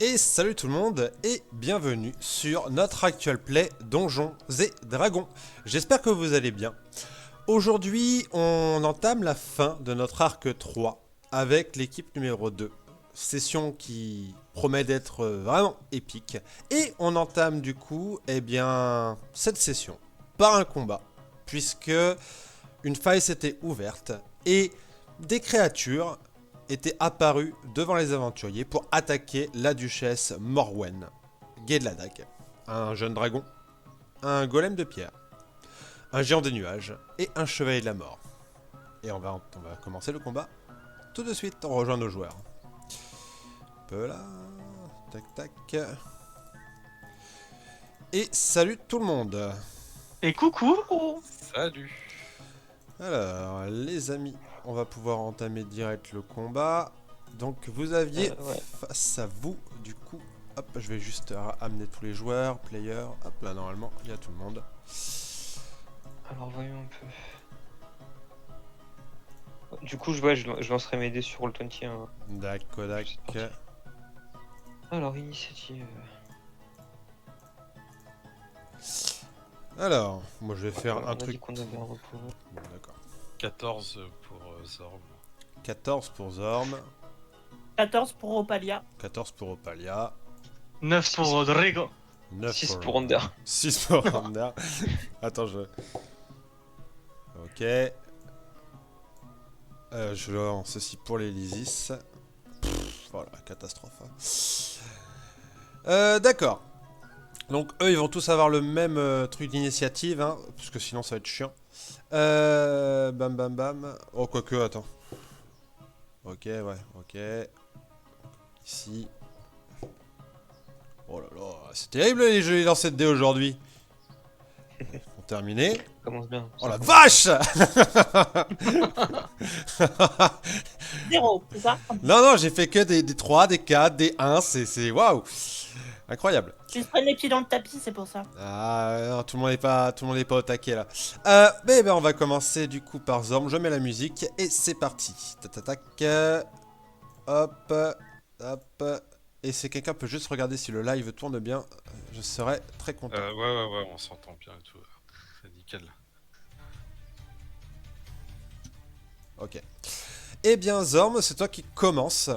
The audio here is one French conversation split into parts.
Et salut tout le monde et bienvenue sur notre actual play Donjons et Dragons. J'espère que vous allez bien. Aujourd'hui, on entame la fin de notre arc 3 avec l'équipe numéro 2. Session qui promet d'être vraiment épique. Et on entame du coup, cette session par un combat. Puisque une faille s'était ouverte et des créatures étaient apparues devant les aventuriers pour attaquer la duchesse Morwen, Gedladag, un jeune dragon, un golem de pierre, un géant des nuages et un chevalier de la mort. Et on va commencer le combat tout de suite. On rejoint nos joueurs. Peu là, tac tac. Et salut tout le monde. Et coucou. Salut. Alors, les amis, on va pouvoir entamer direct le combat. Donc, vous aviez Ouais. face à vous, du coup, hop, je vais juste amener tous les joueurs, players. Hop, là, normalement, il y a tout le monde. Alors voyons un peu. Du coup, je lancerai mes dés sur le 21. D'accord, C'est parti. Alors, initiative. Alors, moi, je vais faire On un a dit truc. qu'on avait un repos. Bon, d'accord. 14 pour Zorm. 14 pour Zorm, 14 pour Opalia. 14 pour Opalia, 9 pour Rodrigo. 9 6 pour Under. 6 pour Rander. Attends, je... Ok. Je lance ceci pour les Lysis. Voilà, catastrophe. D'accord. Donc eux, ils vont tous avoir le même truc d'initiative, hein, parce que sinon ça va être chiant. Bam bam bam. Oh, quoique, attends. Ok, ouais, ok. Ici. Oh là là, c'est terrible les jeux et lancers de dés aujourd'hui. On terminé. Commence bien. Oh la vache. 0, c'est ça? Non, j'ai fait que des 3, des 4, des 1, c'est waouh. Incroyable. Tu te prends les pieds dans le tapis, c'est pour ça. Ah, non, tout le monde n'est pas au taquet là. On va commencer du coup par Zorm. Je mets la musique et c'est parti. Tac. Hop, hop. Et si quelqu'un peut juste regarder si le live tourne bien, je serais très content. Ouais, on s'entend bien et tout. C'est nickel. Ok. Eh bien, Zorm, c'est toi qui commence.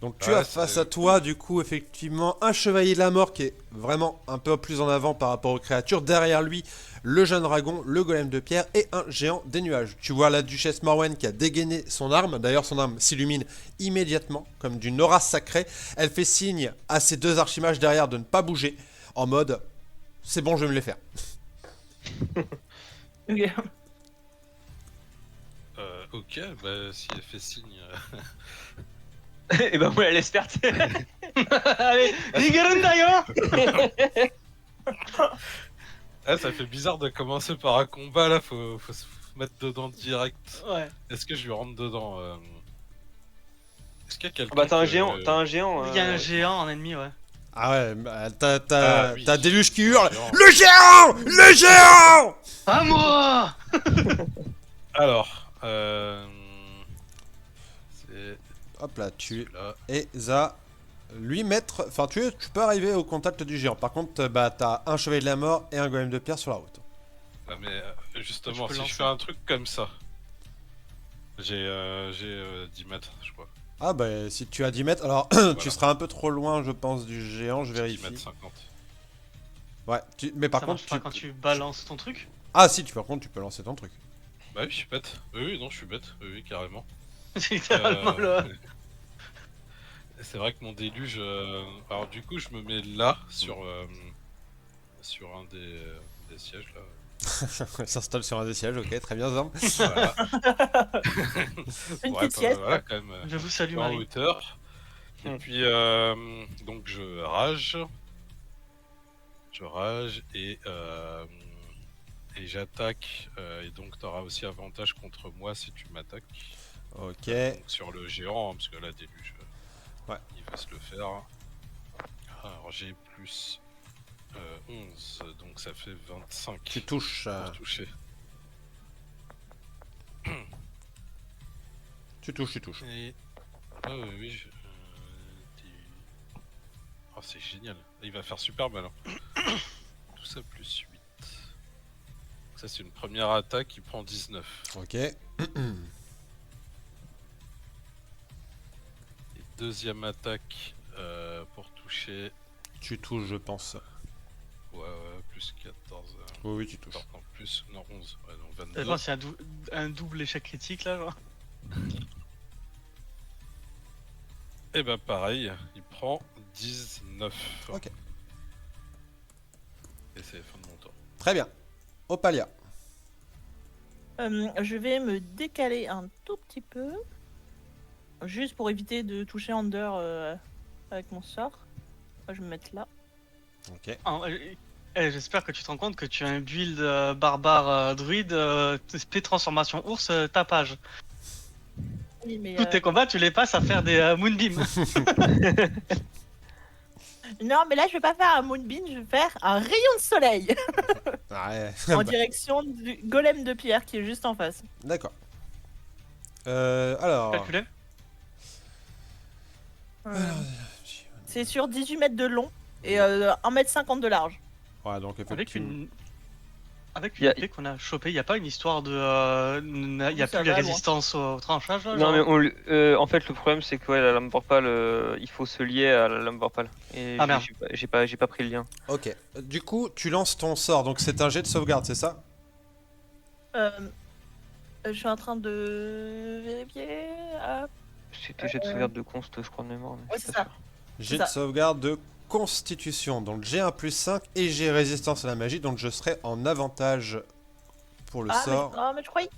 Donc tu as face à toi, du coup, effectivement, un chevalier de la mort qui est vraiment un peu plus en avant par rapport aux créatures. Derrière lui, le jeune dragon, le golem de pierre et un géant des nuages. Tu vois la duchesse Morwen qui a dégainé son arme. D'ailleurs, son arme s'illumine immédiatement, comme d'une aura sacrée. Elle fait signe à ses deux archimages derrière de ne pas bouger, en mode « c'est bon, je vais me les faire ». Ok. Ok, bah si elle fait signe. Et ben moi, elle laisse faire. Allez, Nigarun d'ailleurs. Ça fait bizarre de commencer par un combat là, faut se mettre dedans direct. Ouais. Est-ce que je lui rentre dedans Est-ce qu'il y a quelqu'un Bah t'as un que- géant, t'as un géant. Il y a un géant en ennemi, ouais. Ah ouais, t'as oui. Déluge qui hurle Géant. « Le géant ! Le géant !» Pas moi. Alors, c'est Hop là, tu celui-là. et Za lui mettre. Enfin, tu peux arriver au contact du géant. Par contre, bah, t'as un chevalier de la mort et un golem de pierre sur la route. Ah, mais justement, Je peux si lancer. je fais un truc comme ça, j'ai 10 mètres, je crois. Ah, bah, si tu as 10 mètres, alors Voilà. tu seras un peu trop loin, je pense, du géant. Je 10 vérifie. mètres 50. Ouais, mais par Ça contre, marche pas quand tu balances ton truc. Ah, si, par contre, tu peux lancer ton truc. Bah oui, je suis bête. Oui, non, je suis bête. Oui, carrément. C'est littéralement le. C'est vrai que mon déluge. Alors du coup, je me mets là sur un des sièges là. S'installe sur un des sièges, ok, très bien, Zorm. Voilà. Une Ouais, petite sieste. voilà, quand même. Je vous salue, En Marie. hauteur. Et puis donc je rage et j'attaque. Et donc t'auras aussi avantage contre moi si tu m'attaques. Ok, Donc, sur le géant, hein, parce que là déluge. Ouais. Il va se le faire. Alors j'ai plus 11, donc ça fait 25 tu touches. pour toucher. Tu touches. Et Ah oui, oui. Oh, c'est génial. Il va faire super mal. Hein. Tout ça plus 8. Ça, c'est une première attaque qui prend 19. Ok. Et deuxième attaque pour toucher. Tu touches, je pense. Ouais, plus 14. Oui, oui, tu touches. En plus, non, 11. Ouais, donc Je 22. pense qu'il y a un double échec critique là, genre. Et bah, pareil, il prend 19. Ok. Et c'est la fin de mon tour. Très bien. Opalia. Je vais me décaler un tout petit peu. Juste pour éviter de toucher Under avec mon sort. Je vais me mettre là. Ok. J'espère que tu te rends compte que tu as un build barbare druide, SP transformation ours, tapage. Oui, mais, Tous tes combats, tu les passes à faire des moonbeams. non, mais là, je vais pas faire un Moonbeam, je vais faire un rayon de soleil Ouais. en direction du golem de pierre qui est juste en face. D'accord. Alors. Calculé. C'est sur 18 mètres de long et 1,50 m de large. Ouais, donc Avec effectivement. Avec Y a- une épée qu'on a chopée, il n'y a pas une histoire de. Il n'y a Ça plus les va, résistances au tranchage là, Non genre mais en fait le problème c'est que ouais, la lame vorpale, il faut se lier à la lame vorpale. Et Ah, merde. j'ai pas pris le lien. Ok. Du coup, tu lances ton sort. Donc c'est un jet de sauvegarde, c'est ça? Je suis en train de vérifier. C'était jet de sauvegarde de const je crois de mémoire. Mais Ouais, je suis c'est pas ça. sûr. Jet ça. de sauvegarde de constitution. Donc j'ai un plus 5 et j'ai résistance à la magie. Donc je serai en avantage pour le sort. Mais je croyais.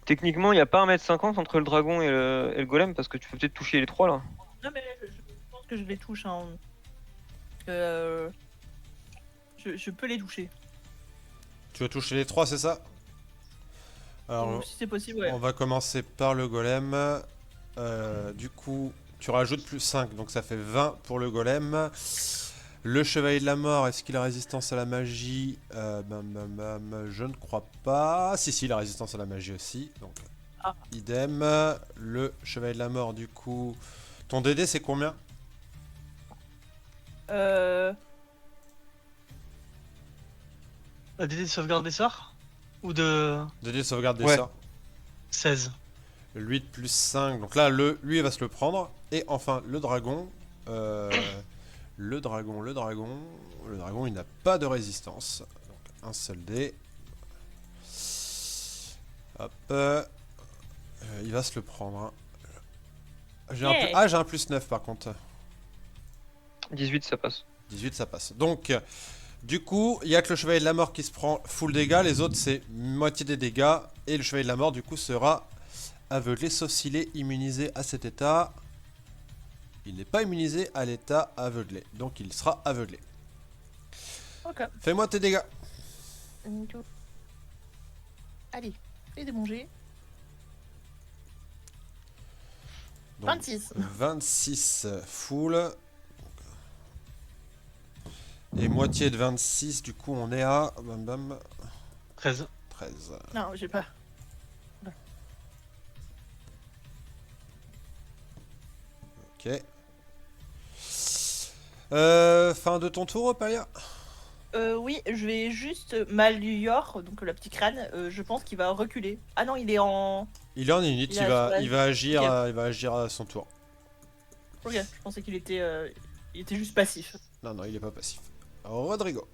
Techniquement il n'y a pas 1m50 entre le dragon et le golem parce que tu peux peut-être toucher les trois là. Non, mais je pense que je les touche. Hein. Je peux les toucher. Tu vas toucher les 3, c'est ça? Alors, Ou si c'est possible, ouais. on va commencer par le golem. Du coup, tu rajoutes plus 5, donc ça fait 20 pour le golem. Le chevalier de la mort, est-ce qu'il a résistance à la magie? Je ne crois pas. Si, il a résistance à la magie aussi. Donc, Ah. idem. Le chevalier de la mort, du coup. Ton DD, c'est combien? La DD de sauvegarde des sorts ou de DD de sauvegarde des Ouais. sorts. 16. 8 plus 5. Donc là, lui, il va se le prendre. Et enfin, le dragon. Le dragon, il n'a pas de résistance. Donc, un seul dé. Hop. Il va se le prendre. Hein. J'ai Yeah. j'ai un plus 9 par contre. 18 ça passe. 18, ça passe. Donc, du coup, il y a que le chevalier de la mort qui se prend full dégâts. Les autres, c'est moitié des dégâts. Et le chevalier de la mort, du coup, sera aveuglé, sauf s'il est immunisé à cet état. Il n'est pas immunisé à l'état aveuglé. Donc, il sera aveuglé. Ok. Fais-moi tes dégâts. Allez, fais des bons jets. Donc, 26. 26 full. Et moitié de 26, du coup, on est à 13. 13. Non, j'ai pas. Ok. Fin de ton tour, Opalia? Oui, je vais juste Mallior, donc le petit crâne, je pense qu'il va reculer. Ah non, il est en. Il est en unit, Il il va agir, Ok. il va agir à son tour. Ok, je pensais qu'il était juste passif. Non, non, il est pas passif. Rodrigo.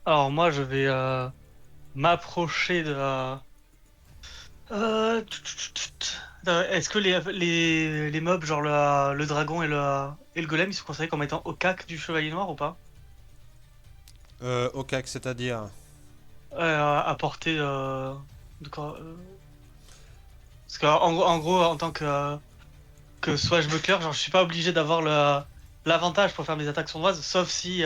Alors moi je vais m'approcher de est-ce que les mobs genre le dragon et le golem ils sont considérés comme étant au cac du chevalier noir ou pas? Ok, c'est-à-dire. À portée de quoi parce qu'en gros en tant que swashbuckler genre je suis pas obligé d'avoir l'avantage pour faire mes attaques sournoises sauf si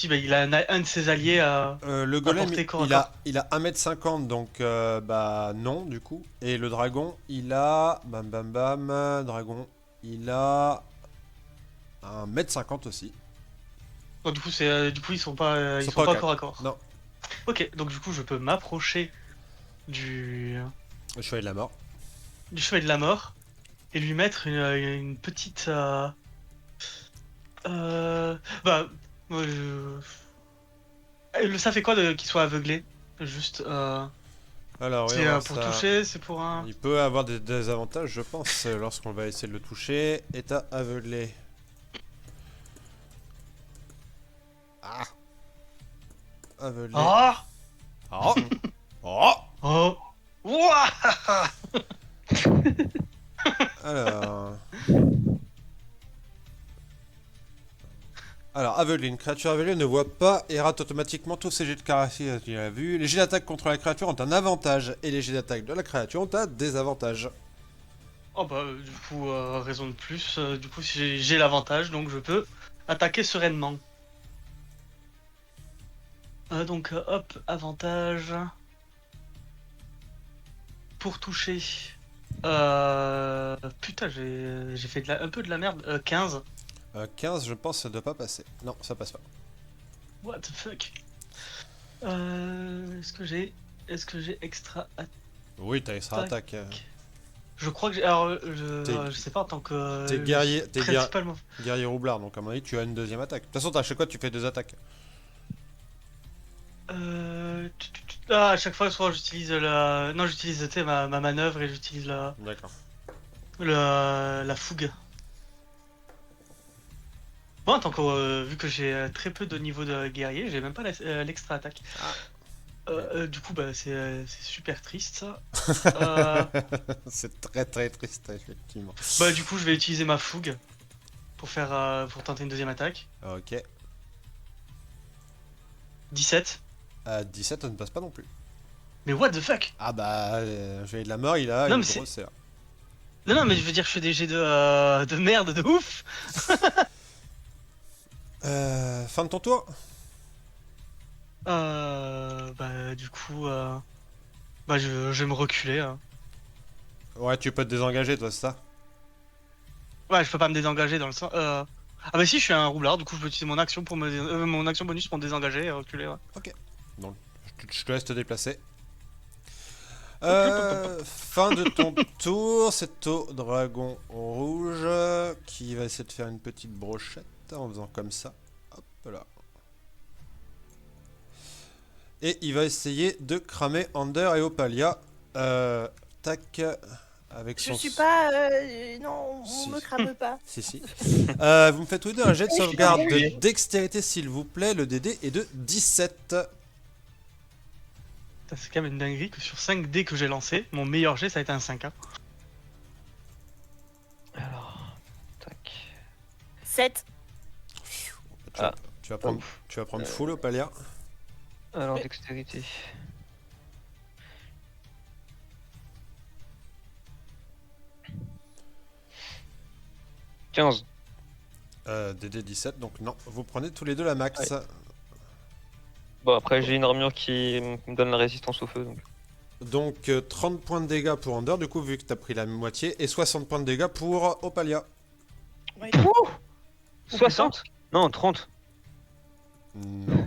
bah, il a un de ses alliés Le golem, portée corps à il a 1m50, donc bah non, du coup. Et le dragon, il a. Dragon, il a. 1m50 aussi. Donc, du coup ils sont pas Ils sont pas au corps à corps. Non. Ok, donc du coup je peux m'approcher du Le chevalier de la mort. du Chevalier de la Mort et lui mettre une petite... bah... ça fait quoi qu'il soit aveuglé? Juste... Alors, oui, c'est on va voir pour ça. toucher, c'est pour un... Il peut avoir des désavantages, je pense, lorsqu'on va essayer de le toucher. État aveuglé. Ah. Aveuglé. Ah Oh. Oh. Oh Ouah. Alors, aveuglé. Une créature aveuglée ne voit pas et rate automatiquement tous ses jets de caractère qu'il a vu. Les jets d'attaque contre la créature ont un avantage et les jets d'attaque de la créature ont un désavantage. Oh bah du coup, raison de plus, du coup si j'ai l'avantage, donc je peux attaquer sereinement. Donc hop, avantage. Pour toucher. Putain, j'ai fait un peu de la merde. 15. 15, je pense, ça doit pas passer. Non, ça passe pas. What the fuck. Est-ce que j'ai extra attaque? Oui, t'as extra attaque. Je crois que j'ai. Alors, T'es- je sais pas en tant que. T'es guerrier, Principalement. guerrier roublard, donc à mon avis, tu as une deuxième attaque. De toute façon, à chaque fois, tu fais 2 attaques. À chaque fois, soit j'utilise la. Non, j'utilise tu sais, ma manœuvre et j'utilise D'accord. la fougue. Moi, en tant que. Vu que j'ai très peu de niveau de guerrier, j'ai même pas l'extra attaque. Du coup, bah, c'est super triste ça. C'est très très triste, effectivement. Bah, du coup, je vais utiliser ma fougue pour pour tenter une deuxième attaque. Ok. 17. 17, ça ne passe pas non plus. Mais what the fuck? Ah bah, j'ai de la mort, il a Non, une mais c'est- grosse CA. Non, mais je veux dire, je fais des jets de merde de ouf. Fin de ton tour. Bah, du coup, bah, je vais me reculer. Hein. Ouais, tu peux te désengager, toi, c'est ça? Ouais, je peux pas me désengager dans le sens. Ah, bah, si, je suis un roublard, du coup, je peux utiliser mon action mon action bonus pour me désengager et reculer. Ouais. Je te laisse te déplacer. Fin de ton tour, c'est au dragon rouge qui va essayer de faire une petite brochette en faisant comme ça. Hop là. Et il va essayer de cramer Ander et Opalia. Tac. Avec Je son... suis pas. Non, on Si. me crame pas. Si, si. Vous me faites tous les deux un jet de Oui, je suis sauvegarde désolée. de dextérité, s'il vous plaît. Le DD est de 17. Putain, c'est quand même une dinguerie que sur 5 dés que j'ai lancé, mon meilleur jet ça a été un 5. Hein. Alors, tac. 7. Ah. Tu vas prendre, Ouf. tu vas prendre full Opalia. Alors, dextérité. « 15. DD 17, donc non. Vous prenez tous les deux la max. Ouais. Bon, après, j'ai une armure qui me donne la résistance au feu. Donc. 30 points de dégâts pour Ander, du coup, vu que t'as pris la moitié, et 60 points de dégâts pour Opalia. Ouais. 60? Non, 30. Non.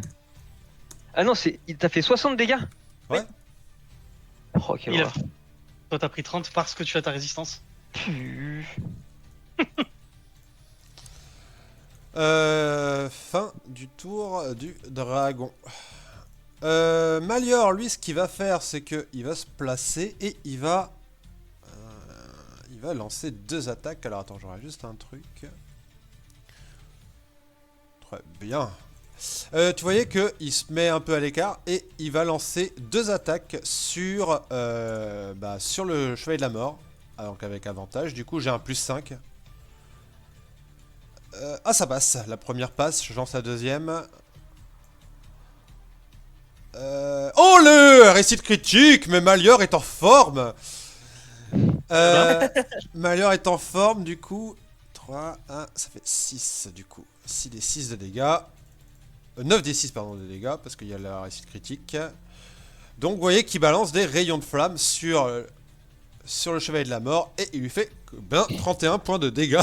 Ah non, t'as fait 60 dégâts? Ouais. Oh, quelle Il a- horreur. Toi t'as pris 30 parce que tu as ta résistance. Fin du tour du dragon. Malior, lui, ce qu'il va faire, c'est que il va se placer et il va lancer 2 attaques. Alors attends, j'aurai juste un truc. Très bien. Tu voyais que il se met un peu à l'écart et il va lancer 2 attaques sur sur le Chevalier de la Mort, donc avec avantage. Du coup, j'ai un plus 5. Ah, ça passe. La première passe, je lance la deuxième. Oh, le réussite critique. Mais Malior est en forme. Malior est en forme, du coup. 3, 1, ça fait 6, du coup. 6 des 6 de dégâts. 9 des 6, pardon, de dégâts, parce qu'il y a la réussite critique. Donc, vous voyez qu'il balance des rayons de flamme sur le Chevalier de la Mort, et il lui fait 31 points de dégâts.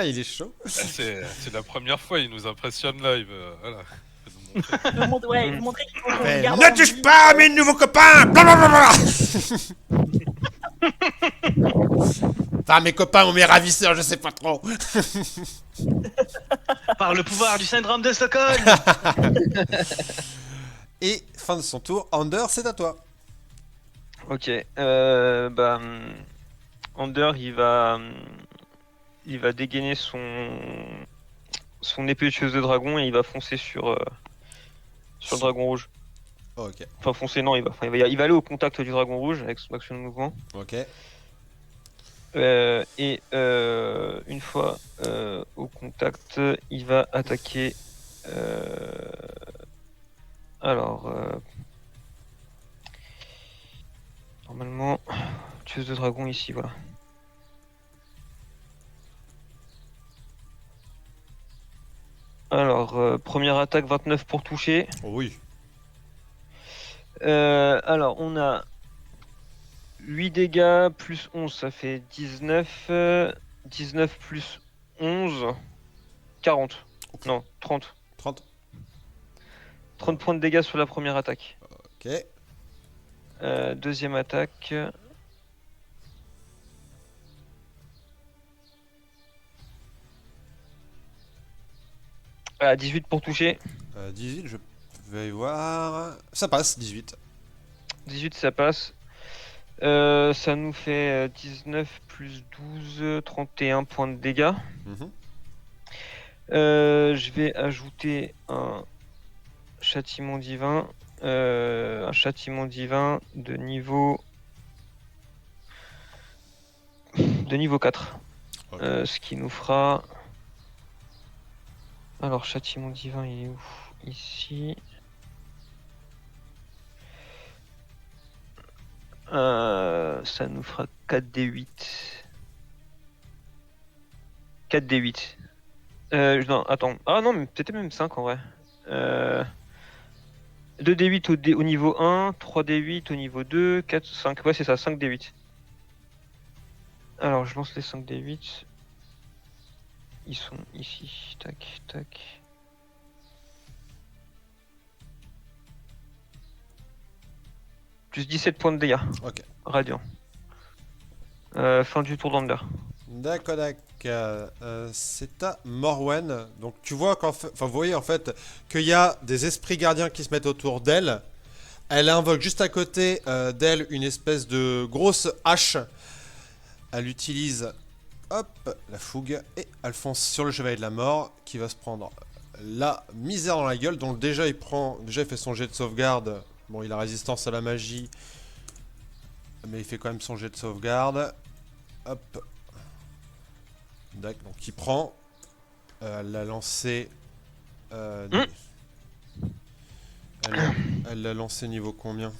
Il est chaud. C'est la première fois, il nous impressionne live. Voilà. Vous montrez qu'il faut qu'on Mais garde ne en touche vue. pas à mes nouveaux copains. Blablabla. Enfin, mes copains ou mes ravisseurs, je sais pas trop. Par le pouvoir du syndrome de Stockholm. Et fin de son tour, Ander, c'est à toi. Ok. Ander, il va dégainer son épée de tueuse de dragon et il va foncer sur le dragon rouge. Ok, Enfin, foncer, non, il va aller au contact du dragon rouge avec son action de mouvement. ok. Une fois au contact, il va attaquer. Alors, normalement, tueuse de dragon ici, voilà. Alors, première attaque 29 pour toucher. Oh oui. Alors, on a 8 dégâts plus 11, ça fait 19. 19 plus 11, 40. Non, 30. 30. 30 points de dégâts sur la première attaque. Ok. Deuxième attaque. Ah, 18 pour toucher. 18, je vais voir. Ça passe, 18. 18, ça passe. Ça nous fait 19 plus 12, 31 points de dégâts. Mhm. Je vais ajouter un châtiment divin. Un châtiment divin de niveau 4. Ok. Ce qui nous fera. Alors, châtiment divin, il est où? Ici. Ça nous fera 4d8. 4d8. Non, attends. Ah non, mais c'était même 5 en vrai. 2d8 au niveau 1, 3d8 au niveau 2, 4, 5. Ouais, c'est ça, 5d8. Alors, je lance les 5d8. Ils sont ici. Tac, tac. Plus 17 points de dégâts. Ok. Radiant. Fin du tour d'Ander. D'accord, c'est à Morwen. Donc tu vois enfin vous voyez en fait qu'il y a des esprits gardiens qui se mettent autour d'elle. Elle invoque juste à côté d'elle une espèce de grosse hache. Elle utilise, hop, la fougue et elle fonce sur le chevalier de la mort qui va se prendre la misère dans la gueule. Donc déjà il fait son jet de sauvegarde. Bon, il a résistance à la magie, mais il fait quand même son jet de sauvegarde. Hop. Donc il prend. Elle l'a lancé. Elle l'a lancé niveau combien?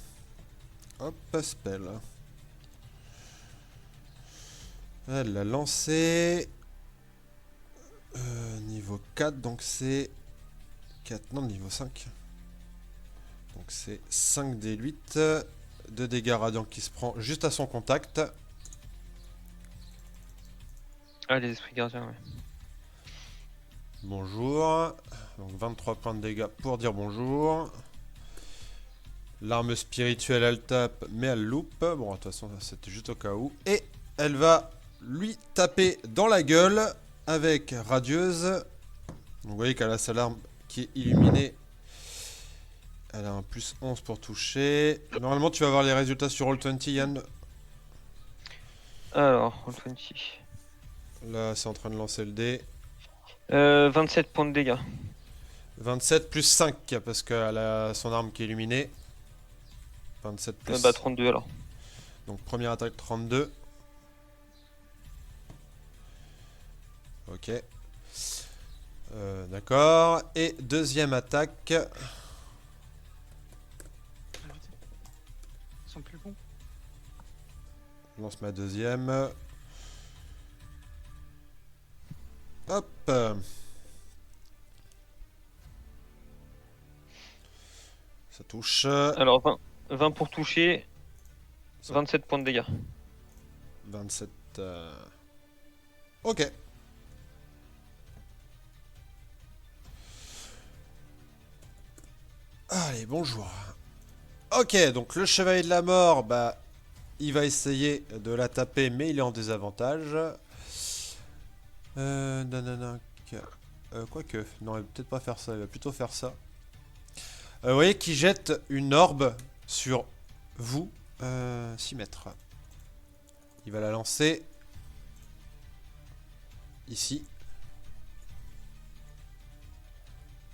Hop, spell. Elle l'a lancé. Niveau 4, donc c'est. 4, non, niveau 5. Donc c'est 5 d8 de dégâts radiants qui se prend juste à son contact. Ah, les esprits gardiens, ouais. Bonjour. Donc 23 points de dégâts pour dire bonjour. L'arme spirituelle, elle tape, mais elle loupe. Bon, de toute façon, c'était juste au cas où. Et elle va lui taper dans la gueule avec Radieuse. Donc vous voyez qu'elle a sa larme qui est illuminée. Elle a un plus 11 pour toucher. Normalement, tu vas avoir les résultats sur Roll20, Yann. Alors, Roll20. Là, c'est en train de lancer le dé. 27 points de dégâts. 27 plus 5, parce qu'elle a son arme qui est illuminée. 27 plus... 32 alors. Donc première attaque 32. Ok. D'accord. Et deuxième attaque. Ils sont plus bons. Je lance ma deuxième. Hop. Ça touche. Alors 20 pour toucher, Ça- 27 points de dégâts. 27. Ok. Allez, bonjour. Ok, donc le chevalier de la mort, bah, Il va essayer de la taper, mais il est en désavantage. Nanana, quoique, non, il va peut-être pas faire ça, il va plutôt faire ça. Vous voyez qu'il jette une orbe sur vous, 6 mètres. Il va la lancer ici.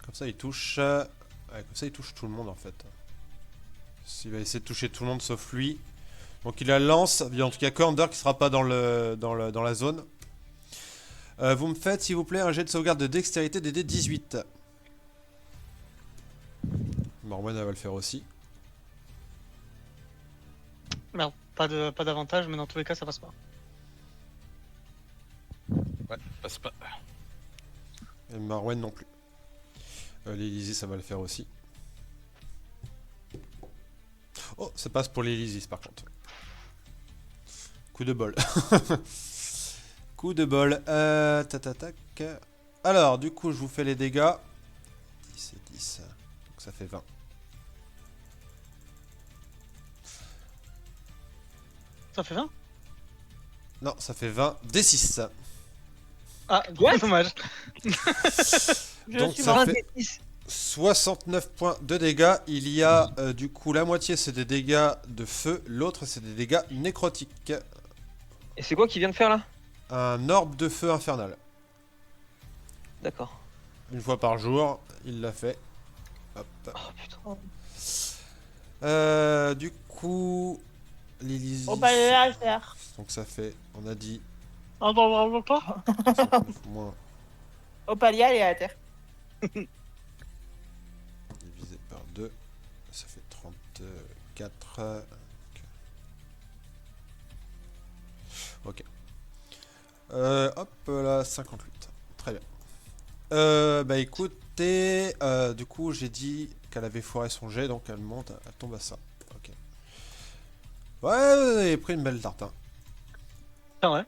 Comme ça, il touche. Ouais, comme ça, il touche tout le monde en fait. Il va essayer de toucher tout le monde sauf lui. Donc il la lance. Il y a en tout cas que Under qui sera pas dans la zone. Vous me faites, s'il vous plaît, un jet de sauvegarde de dextérité DD 18. Morwen, elle va le faire aussi. Merde, pas d'avantage, mais dans tous les cas, ça passe pas. Ouais, passe pas. Et Marwen non plus. L'Elysis, ça va le faire aussi. Oh, ça passe pour l'Elysis par contre. Coup de bol. Coup de bol. Tac. Alors, du coup, je vous fais les dégâts. 10 et 10. Donc ça fait 20. Ça fait 20? Non, ça fait 20 D6. Ah, dommage. Je Donc suis ça mort. fait 69 points de dégâts. Il y a du coup la moitié c'est des dégâts de feu, l'autre c'est des dégâts nécrotiques. Et c'est quoi qu'il vient de faire là? Un orbe de feu infernal. D'accord. Une fois par jour, il l'a fait. Hop. Oh putain. Du coup, l'Elysis. Oh bah là, faire. Donc ça fait, on a dit, Ah bon, vraiment pas. moins Opalia, elle est à terre. divisé par 2. Ça fait 34. Ok. Hop là, 58. Très bien. Bah écoutez, du coup j'ai dit qu'elle avait foiré son jet, donc elle monte, elle tombe à ça. Ok. Ouais, vous avez pris une belle tarte. Hein. Ah ouais.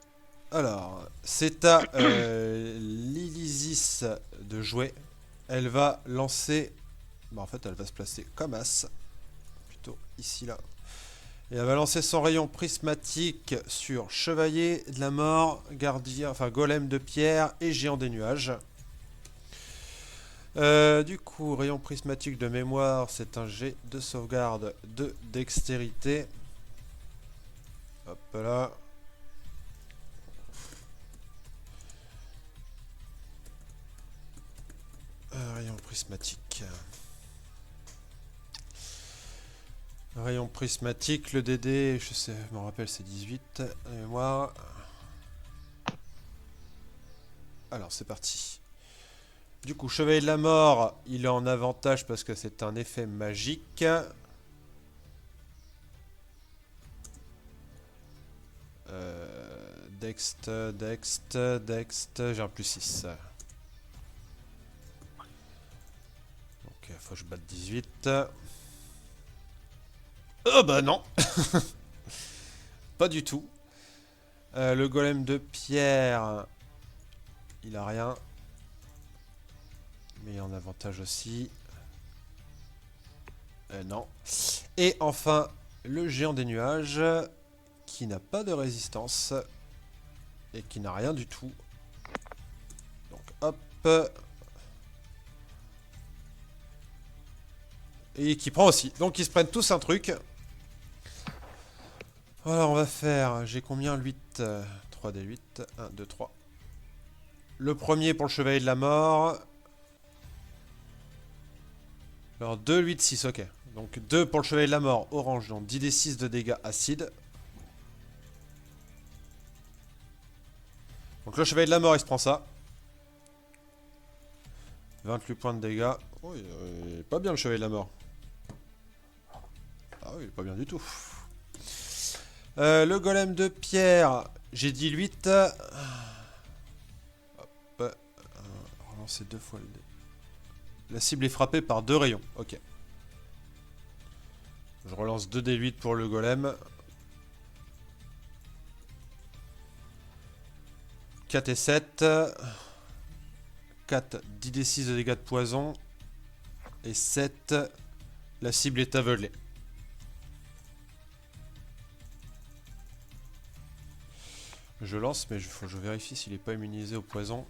Alors, c'est à l'Elysis de jouer. Elle va lancer. Bah en fait, elle va se placer comme as. Plutôt ici là. Et elle va lancer son rayon prismatique sur Chevalier de la Mort, Gardien, enfin Golem de Pierre et Géant des Nuages. Du coup, rayon prismatique de mémoire, c'est un jet de sauvegarde de dextérité. Hop là. Rayon prismatique. Rayon prismatique, le DD, je sais, je me rappelle, c'est 18. Et moi. Alors, c'est parti. Du coup, Chevalier de la Mort, il est en avantage parce que c'est un effet magique. Dext, j'ai un plus 6. Donc, faut que je batte 18. Oh bah non. Pas du tout. Le golem de pierre, il a rien. Mais il est en avantage aussi. Non. Et enfin, le géant des nuages, qui n'a pas de résistance. Et qui n'a rien du tout. Donc hop. Et qui prend aussi. Donc ils se prennent tous un truc. Voilà, on va faire. J'ai combien? 8. 3d8. 1, 2, 3. Le premier pour le chevalier de la mort. Alors 2, 8, 6, ok. Donc 2 pour le chevalier de la mort, orange, donc 10d6 de dégâts acides. Donc le chevalier de la mort, il se prend ça. 28 points de dégâts. Oh, il est pas bien le chevalier de la mort. Ah oui, il est pas bien du tout. Le golem de pierre, j'ai dit 8. Hop. Relancer 2 fois le dé. La cible est frappée par 2 rayons. Ok. Je relance 2d8 pour le golem. 4 et 7. 4, 10d6 de dégâts de poison. Et 7, la cible est aveuglée. Je lance, mais faut que je vérifie s'il est pas immunisé au poison.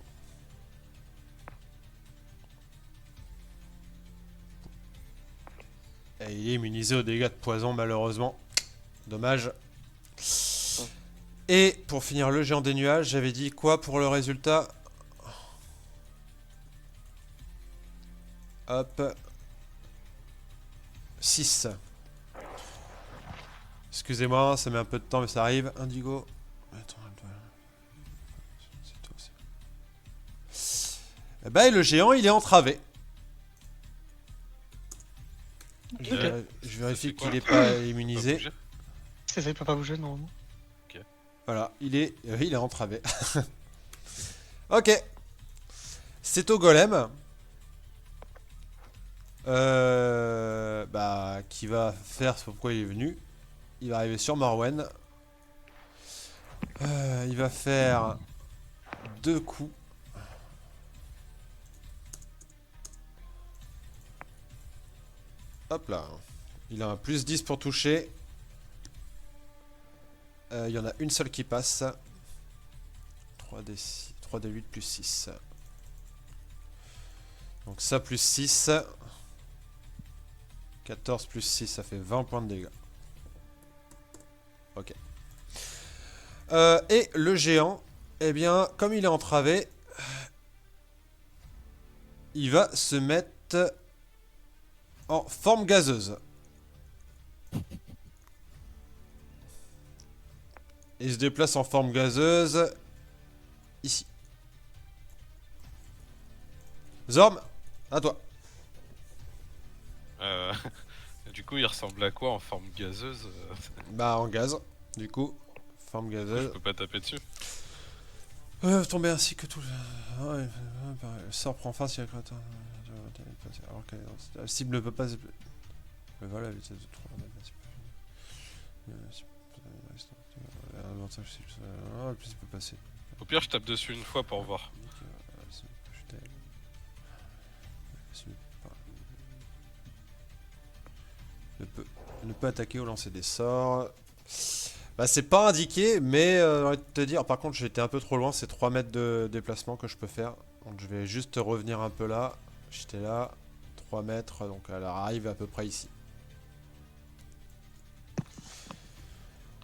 Et il est immunisé aux dégâts de poison, malheureusement. Dommage. Et pour finir le géant des nuages, j'avais dit quoi pour le résultat? Hop. 6. Excusez-moi, ça met un peu de temps, mais ça arrive. Indigo. Attends, c'est toi aussi. Eh ben, le géant, il est entravé. Je vérifie qu'il n'est pas immunisé. C'est ça, il peut pas bouger normalement. Voilà, il est entravé. Ok. C'est au golem. Qui va faire ce pourquoi il est venu. Il va arriver sur Morwen. Il va faire 2 coups. Hop là. Il a un plus 10 pour toucher. Il y en a une seule qui passe. 3d8 plus 6. Donc ça plus 6. 14 plus 6, ça fait 20 points de dégâts. Ok. Et le géant, eh bien, comme il est entravé, il va se mettre en forme gazeuse. Et il se déplace en forme gazeuse ici. Zorm, à toi. Du coup, il ressemble à quoi en forme gazeuse? Bah en gaz, du coup. Forme Je gazeuse. peux pas taper dessus. Tomber ainsi que tout le... Le sort prend fin si la créature... Alors que la cible ne peut pas... Voilà la vitesse de 3 le plus il peut passer. Au pire, je tape dessus une fois pour voir. Ne peut attaquer ou lancer des sorts. Bah c'est pas indiqué, mais j'ai envie de te dire, par contre j'étais un peu trop loin, c'est 3 mètres de déplacement que je peux faire. Donc je vais juste revenir un peu là. J'étais là, 3 mètres, donc elle arrive à peu près ici.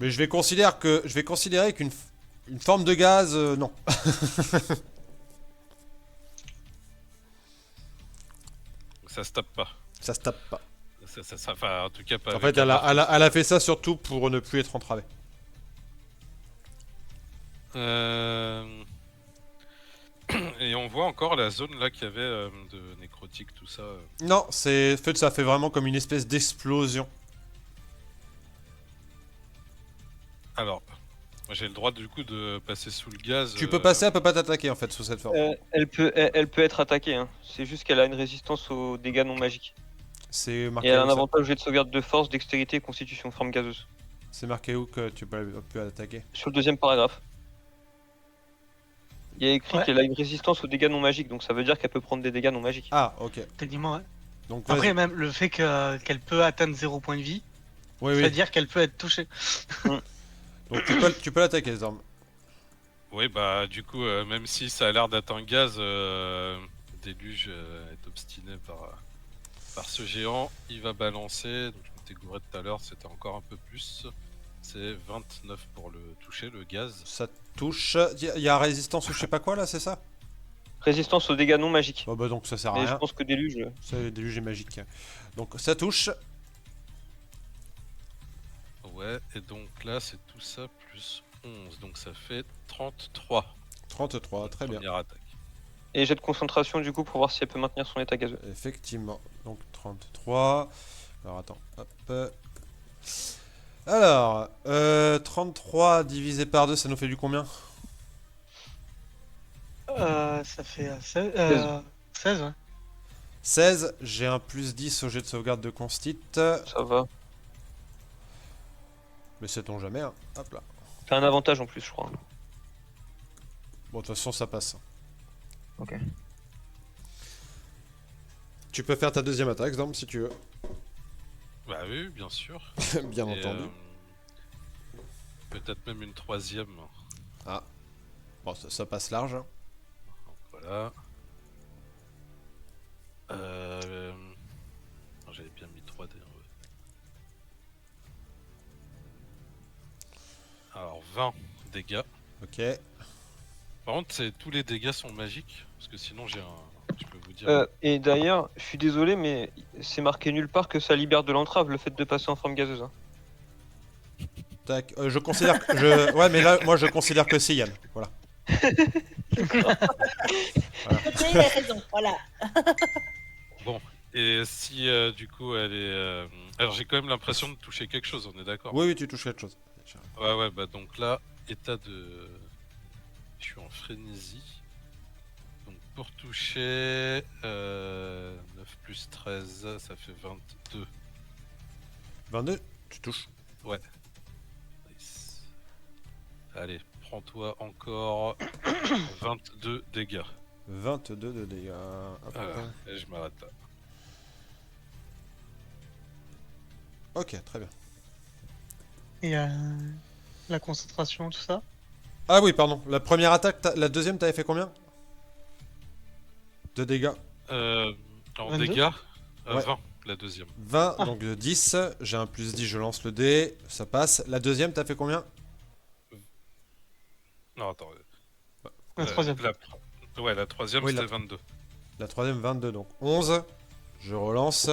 Mais je vais considérer qu'une forme de gaz, non. Ça se tape pas. Ça se tape pas. Enfin, en tout cas, pas. En avec fait, un arc. elle a fait ça surtout pour ne plus être entravée. Et on voit encore la zone là qu'il y avait de nécrotique, tout ça. Non, c'est fait ça fait vraiment comme une espèce d'explosion. Alors, moi j'ai le droit du coup de passer sous le gaz. Tu peux passer, elle peut pas t'attaquer en fait sous cette forme. Elle peut être attaquée, hein. C'est juste qu'elle a une résistance aux dégâts non magiques. C'est marqué Et elle a où, un ça avantage au jet de sauvegarde de force, dextérité et constitution, forme gazeuse. C'est marqué où que tu peux attaquer? Sur le deuxième paragraphe. Il y a écrit Ouais. qu'elle a une résistance aux dégâts non magiques, donc ça veut dire qu'elle peut prendre des dégâts non magiques. Ah, ok. Techniquement, ouais. Donc Après, vas-y. même le fait qu'elle peut atteindre 0 point de vie, Oui, ça veut oui. dire qu'elle peut être touchée. Donc tu peux l'attaquer, Zorm. Oui, bah du coup, même si ça a l'air d'être un gaz, Déluge est obstiné par ce géant. Il va balancer. Donc je m'étais gouré tout à l'heure, c'était encore un peu plus. C'est 29 pour le toucher, le gaz. Ça touche. Il y a résistance ou je sais pas quoi là, c'est ça? Résistance aux dégâts non magiques. Bah, donc ça sert à Mais je rien. pense que déluge. C'est déluge est magique. Donc ça touche. Ouais, et donc là, c'est tout ça plus 11. Donc ça fait 33. 33, très bien. Première attaque. Et jet de concentration du coup pour voir si elle peut maintenir son état gazeux. Effectivement. Donc 33. Alors attends. Hop. Alors, 33 divisé par 2, ça nous fait du combien? Ça fait 16, 16 ouais. 16, j'ai un plus 10 au jet de sauvegarde de Constit. Ça va. Mais sait-on jamais, hein. Hop là. T'as un avantage en plus, je crois. Bon, de toute façon, ça passe. Ok. Tu peux faire ta deuxième attaque, Zorm, si tu veux. Bah oui, bien sûr. Bien Et, entendu. peut-être même une troisième. Bon, ça passe large. Hein. Voilà. J'avais bien mis 3D. Alors 20 dégâts. Ok. Par contre, tous les dégâts sont magiques. Parce que sinon, je peux vous dire. Et d'ailleurs, je suis désolé, mais c'est marqué nulle part que ça libère de l'entrave le fait de passer en forme gazeuse. Hein. Tac. Je considère que. Ouais, mais là, moi, je considère que c'est Yann. Voilà. Côté, il a raison, voilà. Et si du coup elle est. Alors j'ai quand même l'impression de toucher quelque chose, on est d'accord? Oui, oui, tu touches quelque chose. Ouais, bah donc là, état de. Je suis en frénésie. Donc pour toucher. 9 plus 13, ça fait 22. 22, tu touches. Nice. Allez, prends-toi encore 22 dégâts. 22 de dégâts. Hop. Voilà, et je m'arrête là. Ok, très bien. Et la concentration, tout ça. Ah oui, pardon. La première attaque, la deuxième, t'avais fait combien? De dégâts. En 22? dégâts, Ouais. 20 la deuxième. 20, donc de 10. J'ai un plus 10, je lance le dé. Ça passe. La deuxième, t'as fait combien? Non, attends. La troisième. Ouais, la troisième Oui, c'était 22. La troisième, 22, donc 11. Je relance.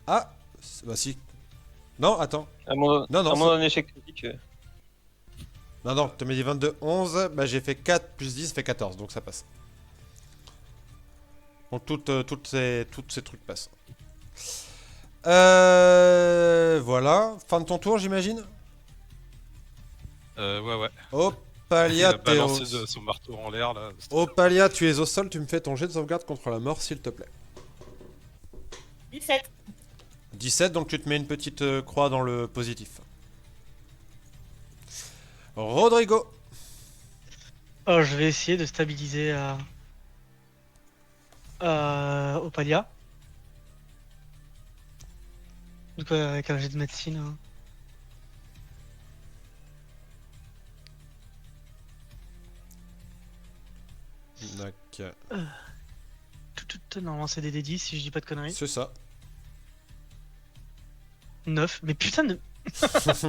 Ah, bah si. Non, attends. À mon, Non, non, à mon échec critique. Non, tu m'as dit 22, 11. Bah j'ai fait 4 plus 10, ça fait 14, donc ça passe. Donc toutes ces trucs passent. Voilà. Fin de ton tour, j'imagine. Ouais. Opalia, Il a t'es au... balancé son marteau en l'air là. C'était Opalia, tu es au sol, tu me fais ton jet de sauvegarde contre la mort, s'il te plaît. 17. 17, donc tu te mets une petite croix dans le positif. Rodrigo. Je vais essayer de stabiliser Opalia. Donc avec un jet de médecine. Hein. Normalement c'est des D10 si je dis pas de conneries. C'est ça. 9. Mais putain,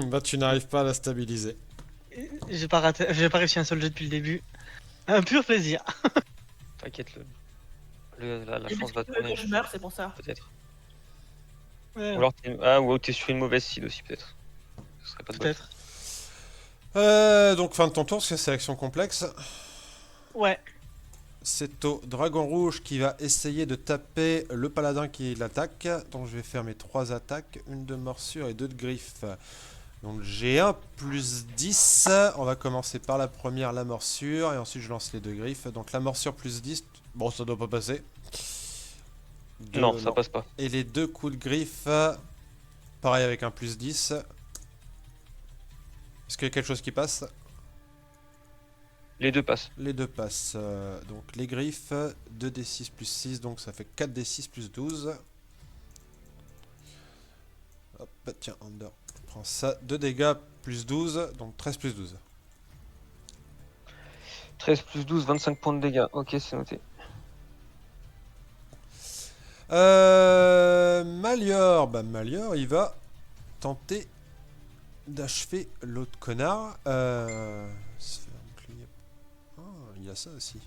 Bah tu n'arrives pas à la stabiliser. j'ai pas réussi un seul jet depuis le début. Un pur plaisir. T'inquiète, la Et chance va parce que tourner. je meurs, c'est pour ça. Peut-être. Ouais, Ou alors t'es sur une mauvaise seed aussi, peut-être. Ce serait pas de bol. peut-être. Donc fin de ton tour, parce que c'est action complexe. Ouais. C'est au dragon rouge qui va essayer de taper le paladin qui l'attaque. Donc je vais faire mes 3 attaques, une de morsure et 2 de griffe. Donc j'ai un plus 10. On va commencer par la première, la morsure, et ensuite je lance les 2 griffes. Donc la morsure plus 10, bon ça doit pas passer. Non, ça passe pas. Et les 2 coups de griffe, pareil avec un plus 10. Est-ce qu'il y a quelque chose qui passe? Les deux passent. Les 2 passent. Donc les griffes, 2d6 plus 6, donc ça fait 4d6 plus 12. Hop, tiens, Under, prends ça. 2 dégâts plus 12, donc 13 plus 12. 13 plus 12, 25 points de dégâts. Ok, c'est noté. Malior, bah Malior, il va tenter d'achever l'autre connard. Il y a ça aussi.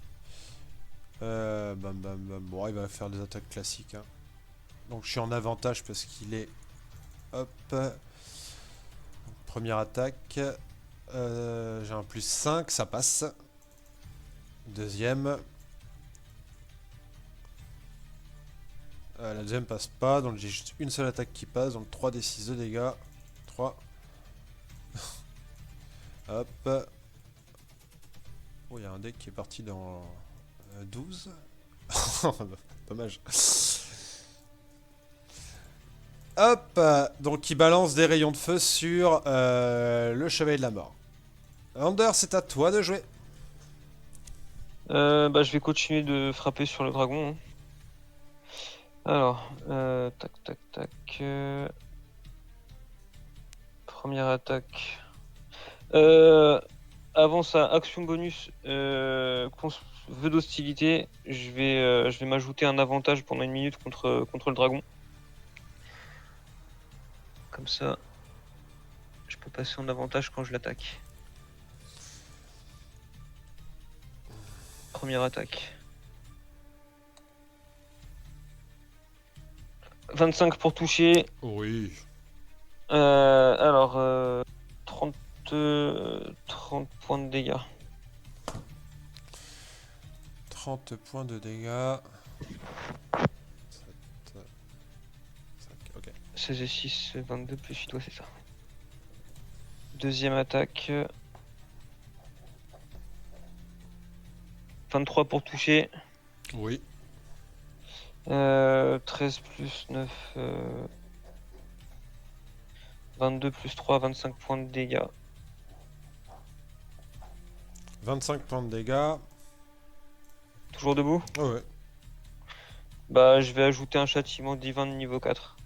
Bon, il va faire des attaques classiques. Hein. Donc je suis en avantage parce qu'il est... Hop. Première attaque. J'ai un plus 5, ça passe. Deuxième. La deuxième passe pas, donc j'ai juste une seule attaque qui passe, donc 3d6 de dégâts. 3. Hop. Oh, il y a un deck qui est parti dans 12. Dommage. Hop. Donc il balance des rayons de feu sur le chevalier de la mort. Ander, c'est à toi de jouer. Je vais continuer de frapper sur le dragon. Hein. Alors, tac. Première attaque. avant sa action bonus, vœu d'hostilité, je vais m'ajouter un avantage pendant 1 minute contre le dragon. Comme ça, je peux passer en avantage quand je l'attaque. Première attaque. 25 pour toucher. Oui. Alors, 30 points de dégâts. 30 points de dégâts. 7, 5, ok. 16 et 6, 22 plus 8, ouais, c'est ça. Deuxième attaque. 23 pour toucher. Oui. 13 plus 9. 22 plus 3, 25 points de dégâts. 25 points de dégâts. Toujours debout? Oh ouais. Bah, je vais ajouter un châtiment divin de niveau 4.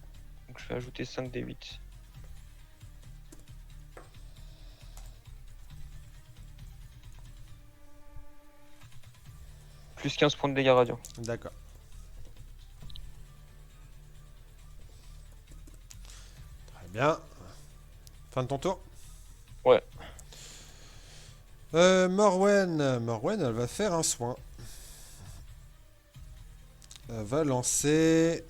Donc, je vais ajouter 5 des 8. Plus 15 points de dégâts radiants. D'accord. Très bien. Fin de ton tour? Ouais. Morwen, elle va faire un soin. Elle va lancer...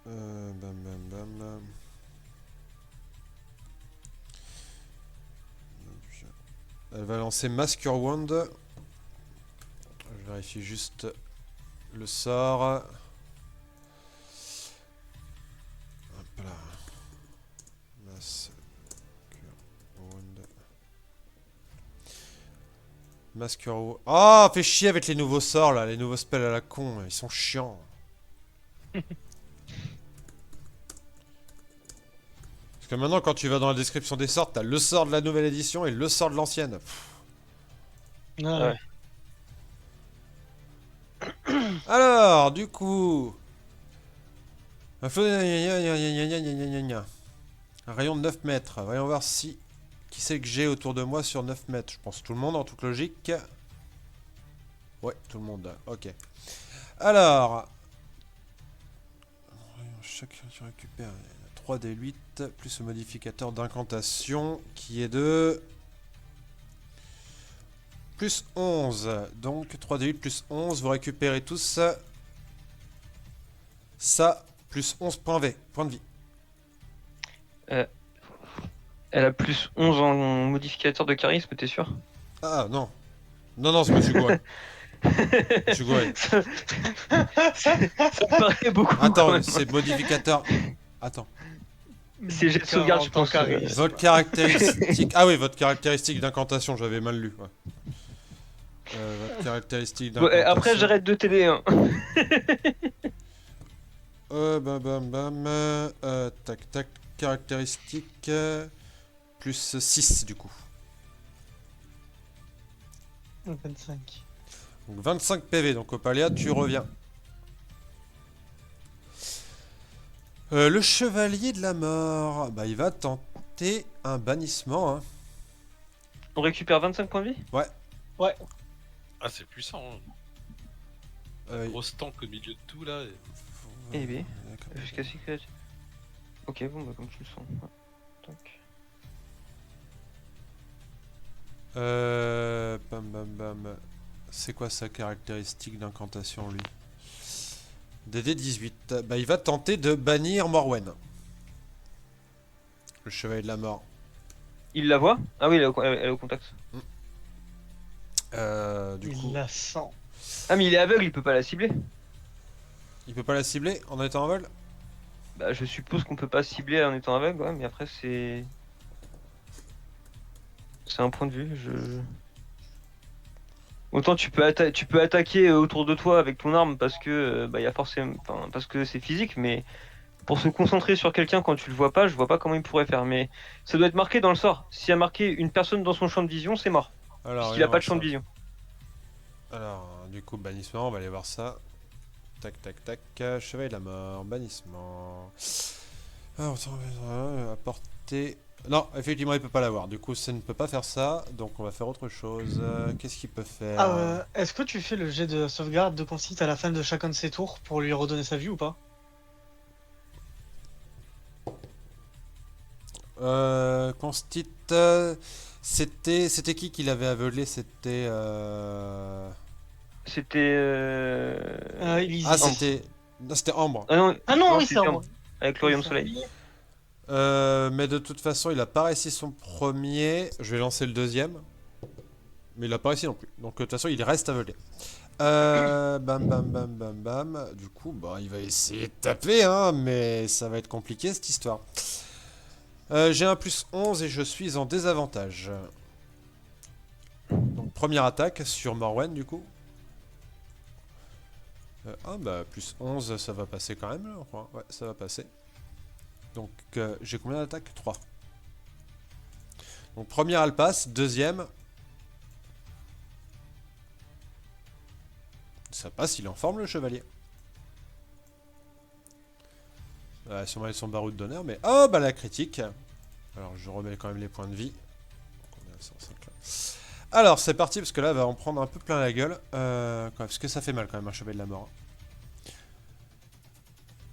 Bam bam bam. Elle va lancer Mask Your Wand. Je vérifie juste le sort. Hop là. Mask Your Wand. Mask Your Wand. Ah, fait chier avec les nouveaux sorts là, les nouveaux spells à la con, ils sont chiants. Parce que maintenant, quand tu vas dans la description des sorts, t'as le sort de la nouvelle édition et le sort de l'ancienne. Ouais. Alors, du coup... Un rayon de 9 mètres. Voyons voir si... Qui c'est que j'ai autour de moi sur 9 mètres? Je pense tout le monde en toute logique. Ouais, tout le monde. Ok. Alors... Chaque tu récupères 3 des 8 plus le modificateur d'incantation qui est de... Plus 11. Donc 3 des 8 plus 11. Vous récupérez tous ça. Plus 11 points de vie. Elle a plus 11 en modificateur de charisme, t'es sûr? Ah non. Non, c'est Monsieur Gouin. Monsieur Gouin. Ça me paraît beaucoup. quand Attends, même. c'est modificateur... Attends. C'est jet de sauvegarde, je pense. Votre caractéristique... Ah oui, votre caractéristique d'incantation, j'avais mal lu. Ouais. Votre caractéristique d'incantation... Après, j'arrête de t'aider. Hein. Tac, tac. Caractéristique... plus 6 du coup. 25. Donc 25 PV, donc Opalia, tu reviens. Le chevalier de la mort, bah il va tenter un bannissement. Hein. On récupère 25 points de vie? Ah, c'est puissant. Hein. Grosse tank au milieu de tout là. Eh bien, jusqu'à 6 créatures. Ok, bon, bah comme tu le sens. Ouais. Bam. C'est quoi sa caractéristique d'incantation lui? DD18. Bah il va tenter de bannir Morwen. Le chevalier de la mort. Il la voit? Ah oui, elle est au contact. Du coup, Il la sent. Ah, mais il est aveugle, il peut pas la cibler. il peut pas la cibler en étant en vol? Bah, je suppose qu'on peut pas cibler en étant aveugle, ouais, mais après, c'est. C'est un point de vue. Autant tu peux attaquer autour de toi avec ton arme parce que bah, y a forcément, parce que c'est physique, mais pour se concentrer sur quelqu'un quand tu le vois pas, je vois pas comment il pourrait faire. Mais ça doit être marqué dans le sort. S'il y a marqué une personne dans son champ de vision, c'est mort. Alors, Puisqu'il a pas de champ ça. de vision. Alors, du coup, bannissement, on va aller voir ça. tac, tac, tac. Chevalier de la mort, bannissement. Alors, apporter. Non, effectivement, il peut pas l'avoir. Du coup, ça ne peut pas faire ça. Donc, on va faire autre chose. Qu'est-ce qu'il peut faire? Est-ce que tu fais le jet de sauvegarde de Conceit à la fin de chacun de ses tours pour lui redonner sa vie ou pas? Constit. C'était qui l'avait aveuglé? C'était. C'était. Elise. Ah, c'était. Non, c'était Ambre. Ah non, Ah non, oui, c'est c'est Ambre, Ambre. avec l'Orient Soleil. Mais de toute façon, il a pas réussi son premier. Je vais lancer le deuxième. Mais il a pas réussi non plus. Donc de toute façon, il reste aveuglé. Bam bam bam bam bam. Du coup, bah, il va essayer de taper, hein, mais ça va être compliqué cette histoire. J'ai un plus 11 et je suis en désavantage. Donc première attaque sur Morwen du coup. Ah bah plus 11 ça va passer quand même là, enfin, ouais ça va passer. Donc j'ai combien d'attaques? 3. Donc première elle passe, deuxième. Ça passe, il est en forme le chevalier. Si on met son baroud d'honneur, mais oh bah la critique. Alors je remets quand même les points de vie. Donc, on est à 105 là. Alors c'est parti parce que là elle va en prendre un peu plein la gueule. Parce que ça fait mal quand même un chevalier de la mort.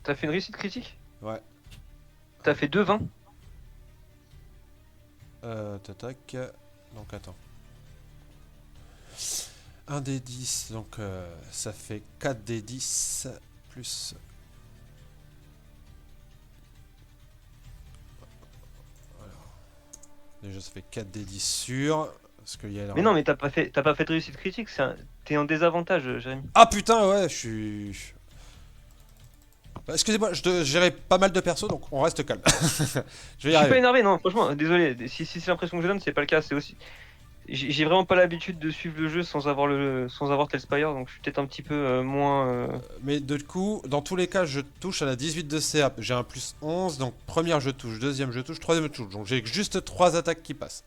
T'as fait une réussite critique? Ouais. T'as fait 2 20? Tac. Donc attends. 1 des 10, donc ça fait 4 des 10 plus. Alors, déjà ça fait 4 des 10 sur. Parce qu'il y a Mais non, mais t'as pas fait de réussite critique, t'es en désavantage, Jérémy. Ah putain, ouais, je suis. Bah, excusez-moi, je gérais pas mal de persos donc on reste calme. Je vais y Je suis pas arriver. énervé, non, franchement, désolé. Si c'est l'impression que je donne, c'est pas le cas. C'est aussi. J'ai vraiment pas l'habitude de suivre le jeu sans avoir Telspire, donc je suis peut-être un petit peu moins. Mais du coup, dans tous les cas, je touche à la 18 de CA. J'ai un plus 11, donc première je touche, deuxième je touche, troisième je touche. Donc j'ai juste 3 attaques qui passent.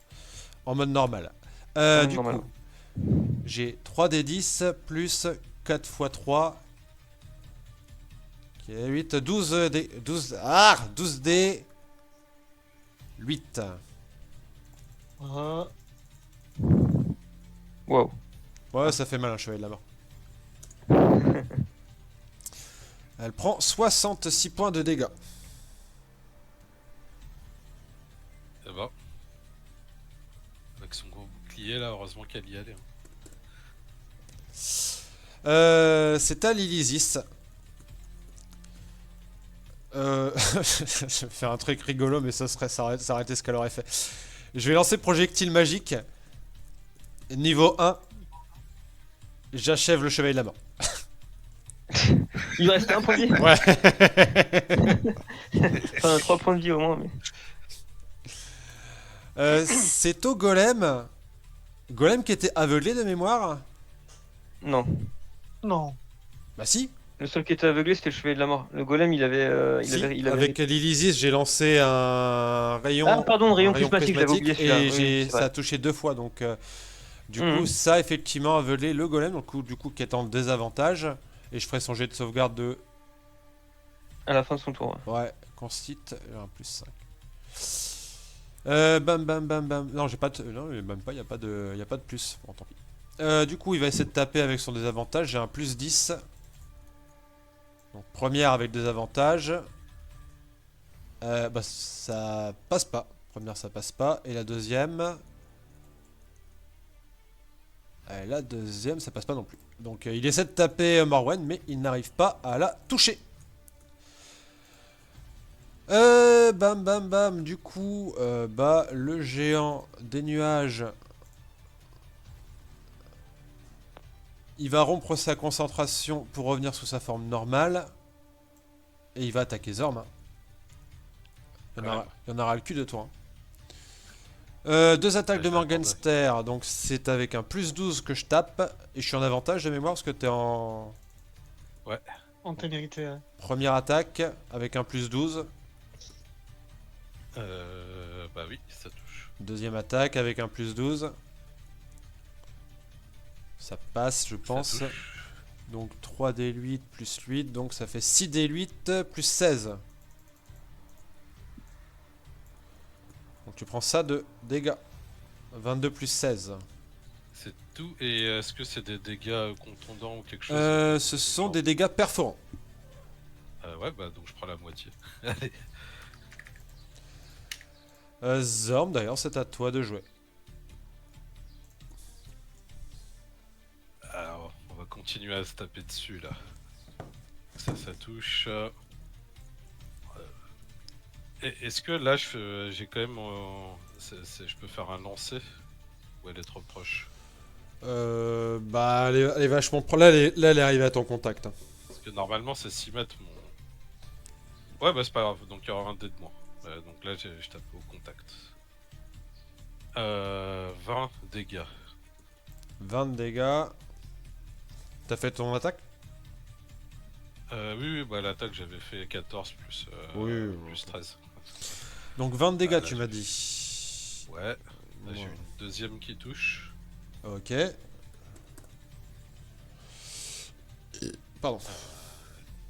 En mode normal. Du normal. coup, j'ai 3 des 10 plus 4 x 3. Qui est 8, 12 des. 12. Ah 12 des. 8. Wow. Ouais, ça fait mal un chevalier de la mort. Elle prend 66 points de dégâts. Ça va. Avec son gros bouclier là, heureusement qu'elle y allait. C'est à Lilisis. Je vais faire un truc rigolo, mais ça aurait été ce qu'elle aurait fait. Je vais lancer projectile magique. Niveau 1. J'achève le chevalier de la mort. Il reste un point de vie. Ouais. Enfin, 3 points de vie au moins, mais. C'est au golem. Golem qui était aveuglé de mémoire. Non. Non. Bah si. Le seul qui était aveuglé, c'était le chevalier de la mort. Le golem, il avait. Si, il avait... avec Lilisis, j'ai lancé un rayon. Ah, pardon, rayon prismatique, j'avais oublié celui-là. Et Oui, c'est ça vrai. a touché 2 fois. Donc, du Mhm. coup, ça a effectivement aveuglé le golem. Donc, du coup, qui est en désavantage. Et je ferai son jet de sauvegarde de. À la fin de son tour. Ouais. Ouais, constite. Un plus 5. Bam bam bam bam. Non, j'ai pas de. Non, même pas, il n'y a pas de plus. Bon, tant pis. Du coup, il va essayer de taper avec son désavantage. J'ai un plus 10. Donc première avec des avantages. Bah ça passe pas. Première ça passe pas. Et la deuxième. La deuxième ça passe pas non plus. Donc il essaie de taper Morwen mais il n'arrive pas à la toucher. Bam bam bam. Du coup bah le géant des nuages. Il va rompre sa concentration pour revenir sous sa forme normale. Et il va attaquer Zorm. Hein. Il y en aura le cul de toi. Hein. 2 attaques Ouais, de je Morgenster. Donc c'est avec un plus 12 que je tape. Et je suis en avantage de mémoire parce que t'es en... On t'a mérité. Première attaque avec un plus 12. Bah oui, ça touche. Deuxième attaque avec un plus 12. Ça passe je pense. Ça touche. Donc 3d8 plus 8, donc ça fait 6d8 plus 16. Donc tu prends ça de dégâts. 22 plus 16. C'est tout. Et est-ce que c'est des dégâts contondants ou quelque chose Ce sont des dégâts perforants. Ouais, bah donc je prends la moitié. Allez. Zorm, d'ailleurs, c'est à toi de jouer. Alors, on va continuer à se taper dessus là. Ça touche. Est-ce que là, j'ai quand même. Je peux faire un lancer? Ou elle est trop proche? Bah, elle est vachement proche. Là, elle est arrivée à ton contact. Hein. Parce que normalement, c'est 6 mètres mon. Ouais, bah c'est pas grave, donc il y aura un dé de moins. Donc là, je tape au contact. 20 dégâts. 20 dégâts. T'as fait ton attaque? Oui, bah l'attaque, j'avais fait 14 plus, Oui, plus 13. Donc 20 dégâts, là, tu m'as dit. Ouais, là j'ai une deuxième qui touche. Ok. Pardon.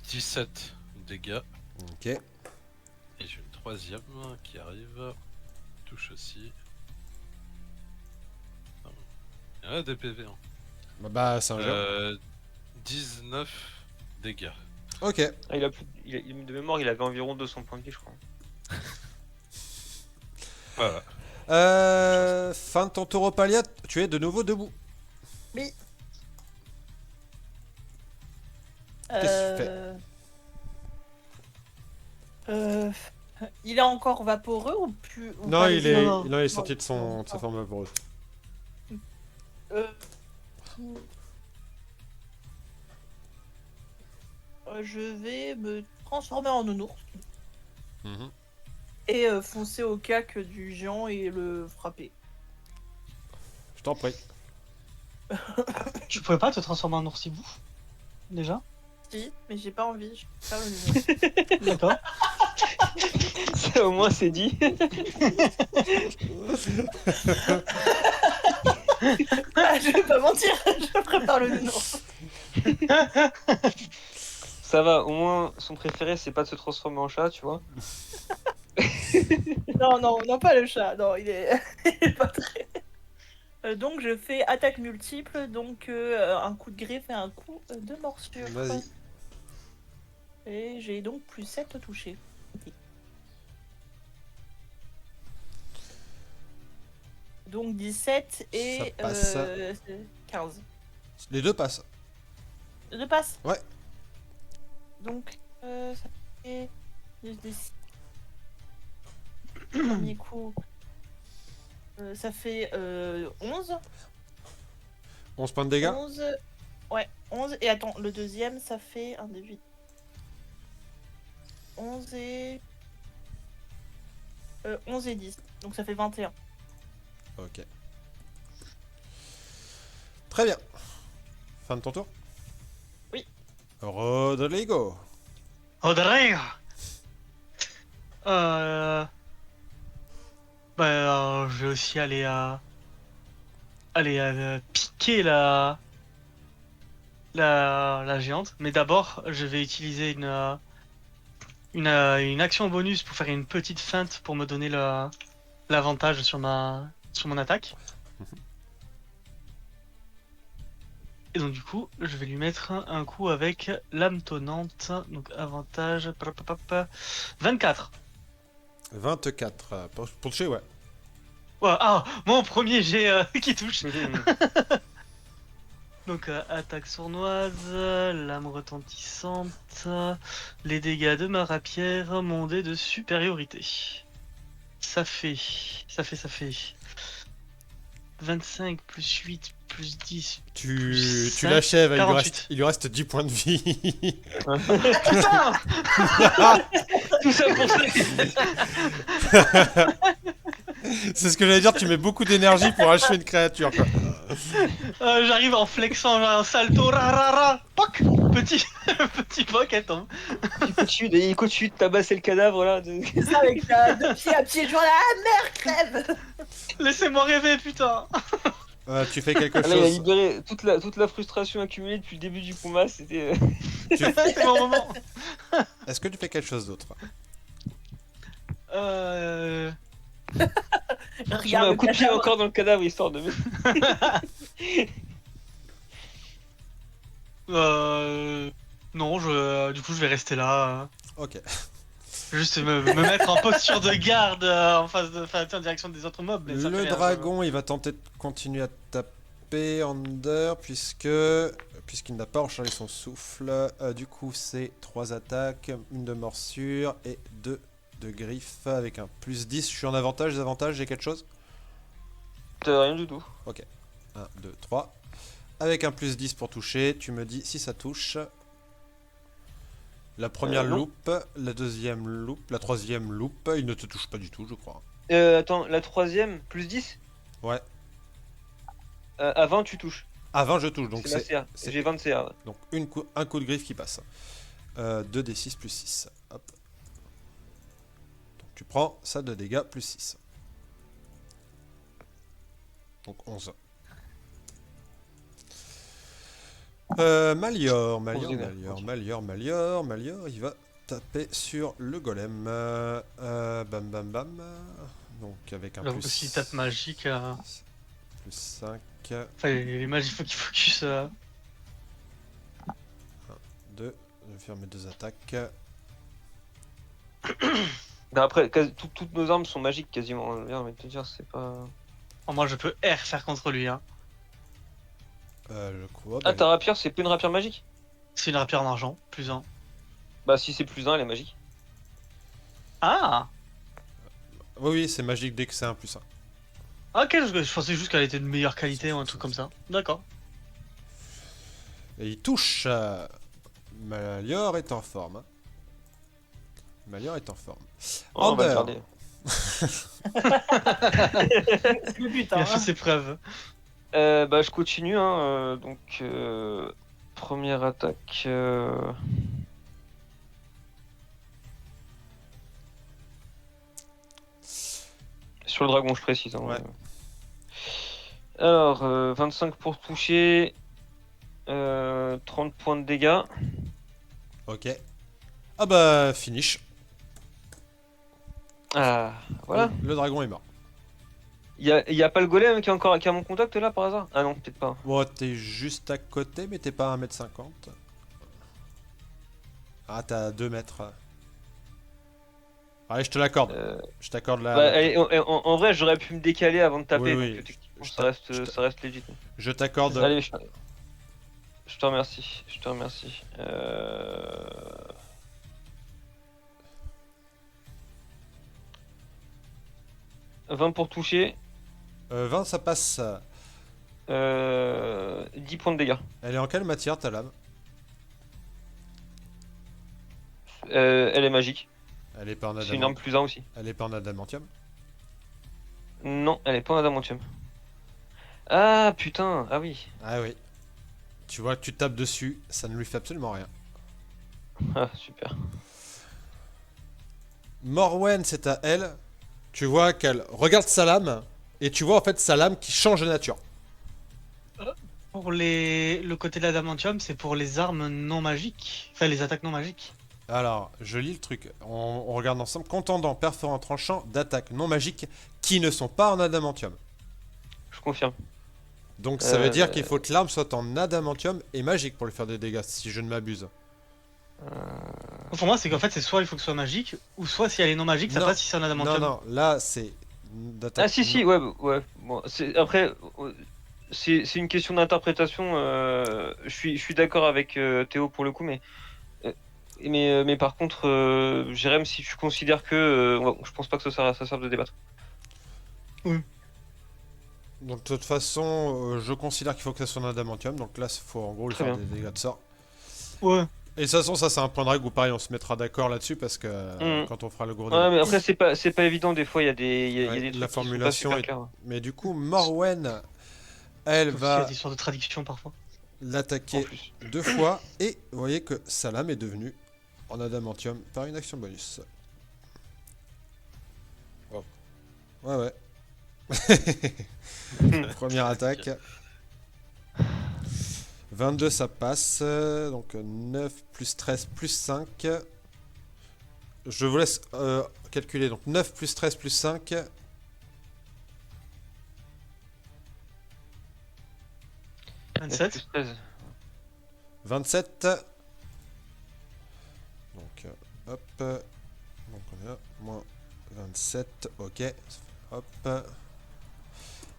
17 dégâts. Ok. Et j'ai une troisième qui arrive. Touche aussi. Il y a des PV. Hein. Bah, c'est un jeu. 19 dégâts. Ok. Ah, de mémoire, il avait environ 200 points de vie, je crois. Voilà. Fin de ton tour au Palia, tu es de nouveau debout. Oui. Qu'est-ce que tu fais Il est encore vaporeux ou plus ou Non, pas, il les- est, Non, non, il est non. sorti de sa forme vaporeuse. Euh, je vais me transformer en nounours Mhm. et foncer au cac du géant et le frapper. Je t'en prie. Tu pouvais pas te transformer en oursibou? Déjà? Si, mais j'ai pas envie. Je vais faire le nounours. D'accord. Ça, au moins, c'est dit. Ah, je vais pas mentir, je prépare le nounours. Ça va, au moins, son préféré, c'est pas de se transformer en chat, tu vois. Non, pas le chat. Non, il est, il est pas très. Donc je fais attaque multiple, donc un coup de griffe et un coup de morsure. Vas-y. Et j'ai donc plus 7 au toucher. Ok. Donc 17 et Ça passe. 15. Les deux passent. De passe. Ouais. Donc ça fait 10. Premier coup. Ça fait 11. 11 points de dégâts. 11. Ouais, 11. Et attends, le deuxième, ça fait un des 8. 11 et... 11 et 10. Donc ça fait 21. Ok. Très bien. Fin de ton tour? Oui. Rodrigo. Rodrigo. Je vais aussi aller piquer la géante, mais d'abord je vais utiliser une action bonus pour faire une petite feinte pour me donner l'avantage sur mon attaque. Et donc du coup, je vais lui mettre un coup avec l'âme tonnante, donc avantage 24. 24. Pour toucher, ouais. Ouais, ah, mon premier jet qui touche. Donc attaque sournoise, lame retentissante, les dégâts de ma rapière, mon dé de supériorité. Ça fait 25 plus 8 plus 10. Tu Cinq, l'achèves, 48. il lui reste 10 points de vie. Putain. Tout ça pour ça. C'est ce que j'allais dire, tu mets beaucoup d'énergie pour achever une créature, quoi. J'arrive en flexant un salto, ra, poc, petit poc, elle tombe. Il continue de tabasser le cadavre là. C'est ça avec de pied à pied, genre la merde crève. Laissez-moi rêver, putain. Tu fais quelque Ah, là, il a chose. libéré toute la frustration accumulée depuis le début du combat. C'était. C'est mon moment. Est-ce que tu fais quelque chose d'autre? Tu mets Regarde un le coup de pied cadavre. encore dans le cadavre histoire de. Non, du coup, je vais rester là. Ok. Juste me mettre en posture de garde en face de, enfin, en direction des autres mobs. Mais ça fait Le rien, dragon, il va tenter de continuer à taper Under puisqu'il n'a pas rechargé son souffle. Du coup, c'est 3 attaques, une de morsure et 2 de griffes avec un plus 10. Je suis en avantage, désavantage, j'ai quelque chose? T'as rien du tout. 1, 2, 3. Avec un plus 10 pour toucher, tu me dis si ça touche. La première Non. loupe, la deuxième loupe, la troisième loupe, il ne te touche pas du tout, je crois. Attends, la troisième, plus 10 Ouais. À 20, tu touches. À 20, je touche, donc C'est ma c'est CA. c'est- J'ai 20 de CA. Ouais. donc un coup de griffe qui passe. 2d6 plus 6. Hop. Donc tu prends ça de dégâts plus 6. Donc 11. Malior, il va taper sur le golem. Bam bam bam. Donc avec un Là plus aussi, tape magique. plus 5, Enfin, les mages, il faut qu'ils focus. 2. Je vais faire mes 2 attaques. Ben après, toutes nos armes sont magiques quasiment. J'ai envie de te dire, c'est pas. Oh, moi, je peux R faire contre lui. Hein. Je crois. Ah, ta rapière, c'est pas une rapière magique? C'est une rapière en argent, plus 1. Bah, si c'est plus 1, elle est magique. Ah Oui, c'est magique dès que c'est un plus 1. Ok, je pensais juste qu'elle était de meilleure qualité ou un truc comme ça. D'accord. Et il touche. Malior est en forme. Hein. Malior est en forme. Oh, on va le Ander. garder. C'est le but, Il hein. a fait ses preuves. Bah, je continue. Hein, donc, première attaque. Sur le dragon, je précise. Hein, Ouais. Alors, 25 pour toucher. 30 points de dégâts. Ok. Ah bah, finish. Ah, voilà. Le dragon est mort. Y a pas le golem qui est à mon contact là par hasard? Ah non, peut-être pas. Bon, t'es juste à côté, mais t'es pas à 1m50. Ah, t'as 2 mètres. Allez, je te l'accorde. Je t'accorde la. Bah, allez, en vrai, j'aurais pu me décaler avant de taper. Oui, donc, oui. techniquement, Je ça reste legit. Je t'accorde. Allez, je te remercie. 20 pour toucher. 20, ça passe. 10 points de dégâts. Elle est en quelle matière ta lame? Elle est magique. Elle est pas en C'est une arme adamantium. plus 1 aussi. Elle est pas en adamantium. Non, elle est pas en adamantium. Ah putain, ah oui. Ah oui. Tu vois que tu tapes dessus, ça ne lui fait absolument rien. Ah super. Morwen, c'est à elle. Tu vois qu'elle regarde sa lame, et tu vois en fait sa lame qui change de nature. Pour le côté de l'adamantium, c'est pour les armes non magiques. Enfin, les attaques non magiques. Alors, je lis le truc. On regarde ensemble. Contendant, perforant, tranchant, d'attaques non magiques qui ne sont pas en adamantium. Je confirme. Donc ça veut dire qu'il faut que l'arme soit en adamantium et magique pour lui faire des dégâts, si je ne m'abuse. Pour moi, c'est qu'en fait, c'est soit il faut que ce soit magique, ou soit si elle est non magique, ça Non. passe si c'est un Non, adamantium. non, là c'est d'attaque. Ah si, ouais, ouais. Bon, après, c'est une question d'interprétation. Je suis d'accord avec Théo pour le coup, mais par contre, Jérém, si tu considères que, je pense pas que ça serve de débattre. Donc de toute façon, je considère qu'il faut que ça soit en adamantium. Donc là, il faut en gros lui Très faire bien. des dégâts de sort. Ouais. Et de toute façon, ça c'est un point de règle où pareil, on se mettra d'accord là-dessus parce que quand on fera le gros Ouais, débat. mais après, c'est pas évident. Des fois, il y a des Ouais, trucs la qui sont pas formulation super est- clairs. Mais du coup, Morwen, elle Sauf s'il y a va des histoires de traduction parfois. En l'attaquer plus. 2 fois et vous voyez que sa lame est devenue en adamantium par une action bonus. Wow. Ouais, ouais. Première attaque. 22 ça passe. Donc 9 plus 13 plus 5. Je vous laisse calculer. Donc 9 plus 13 plus 5. 27. Plus 13. 27. Donc hop. Donc on a moins 27. Ok. Hop.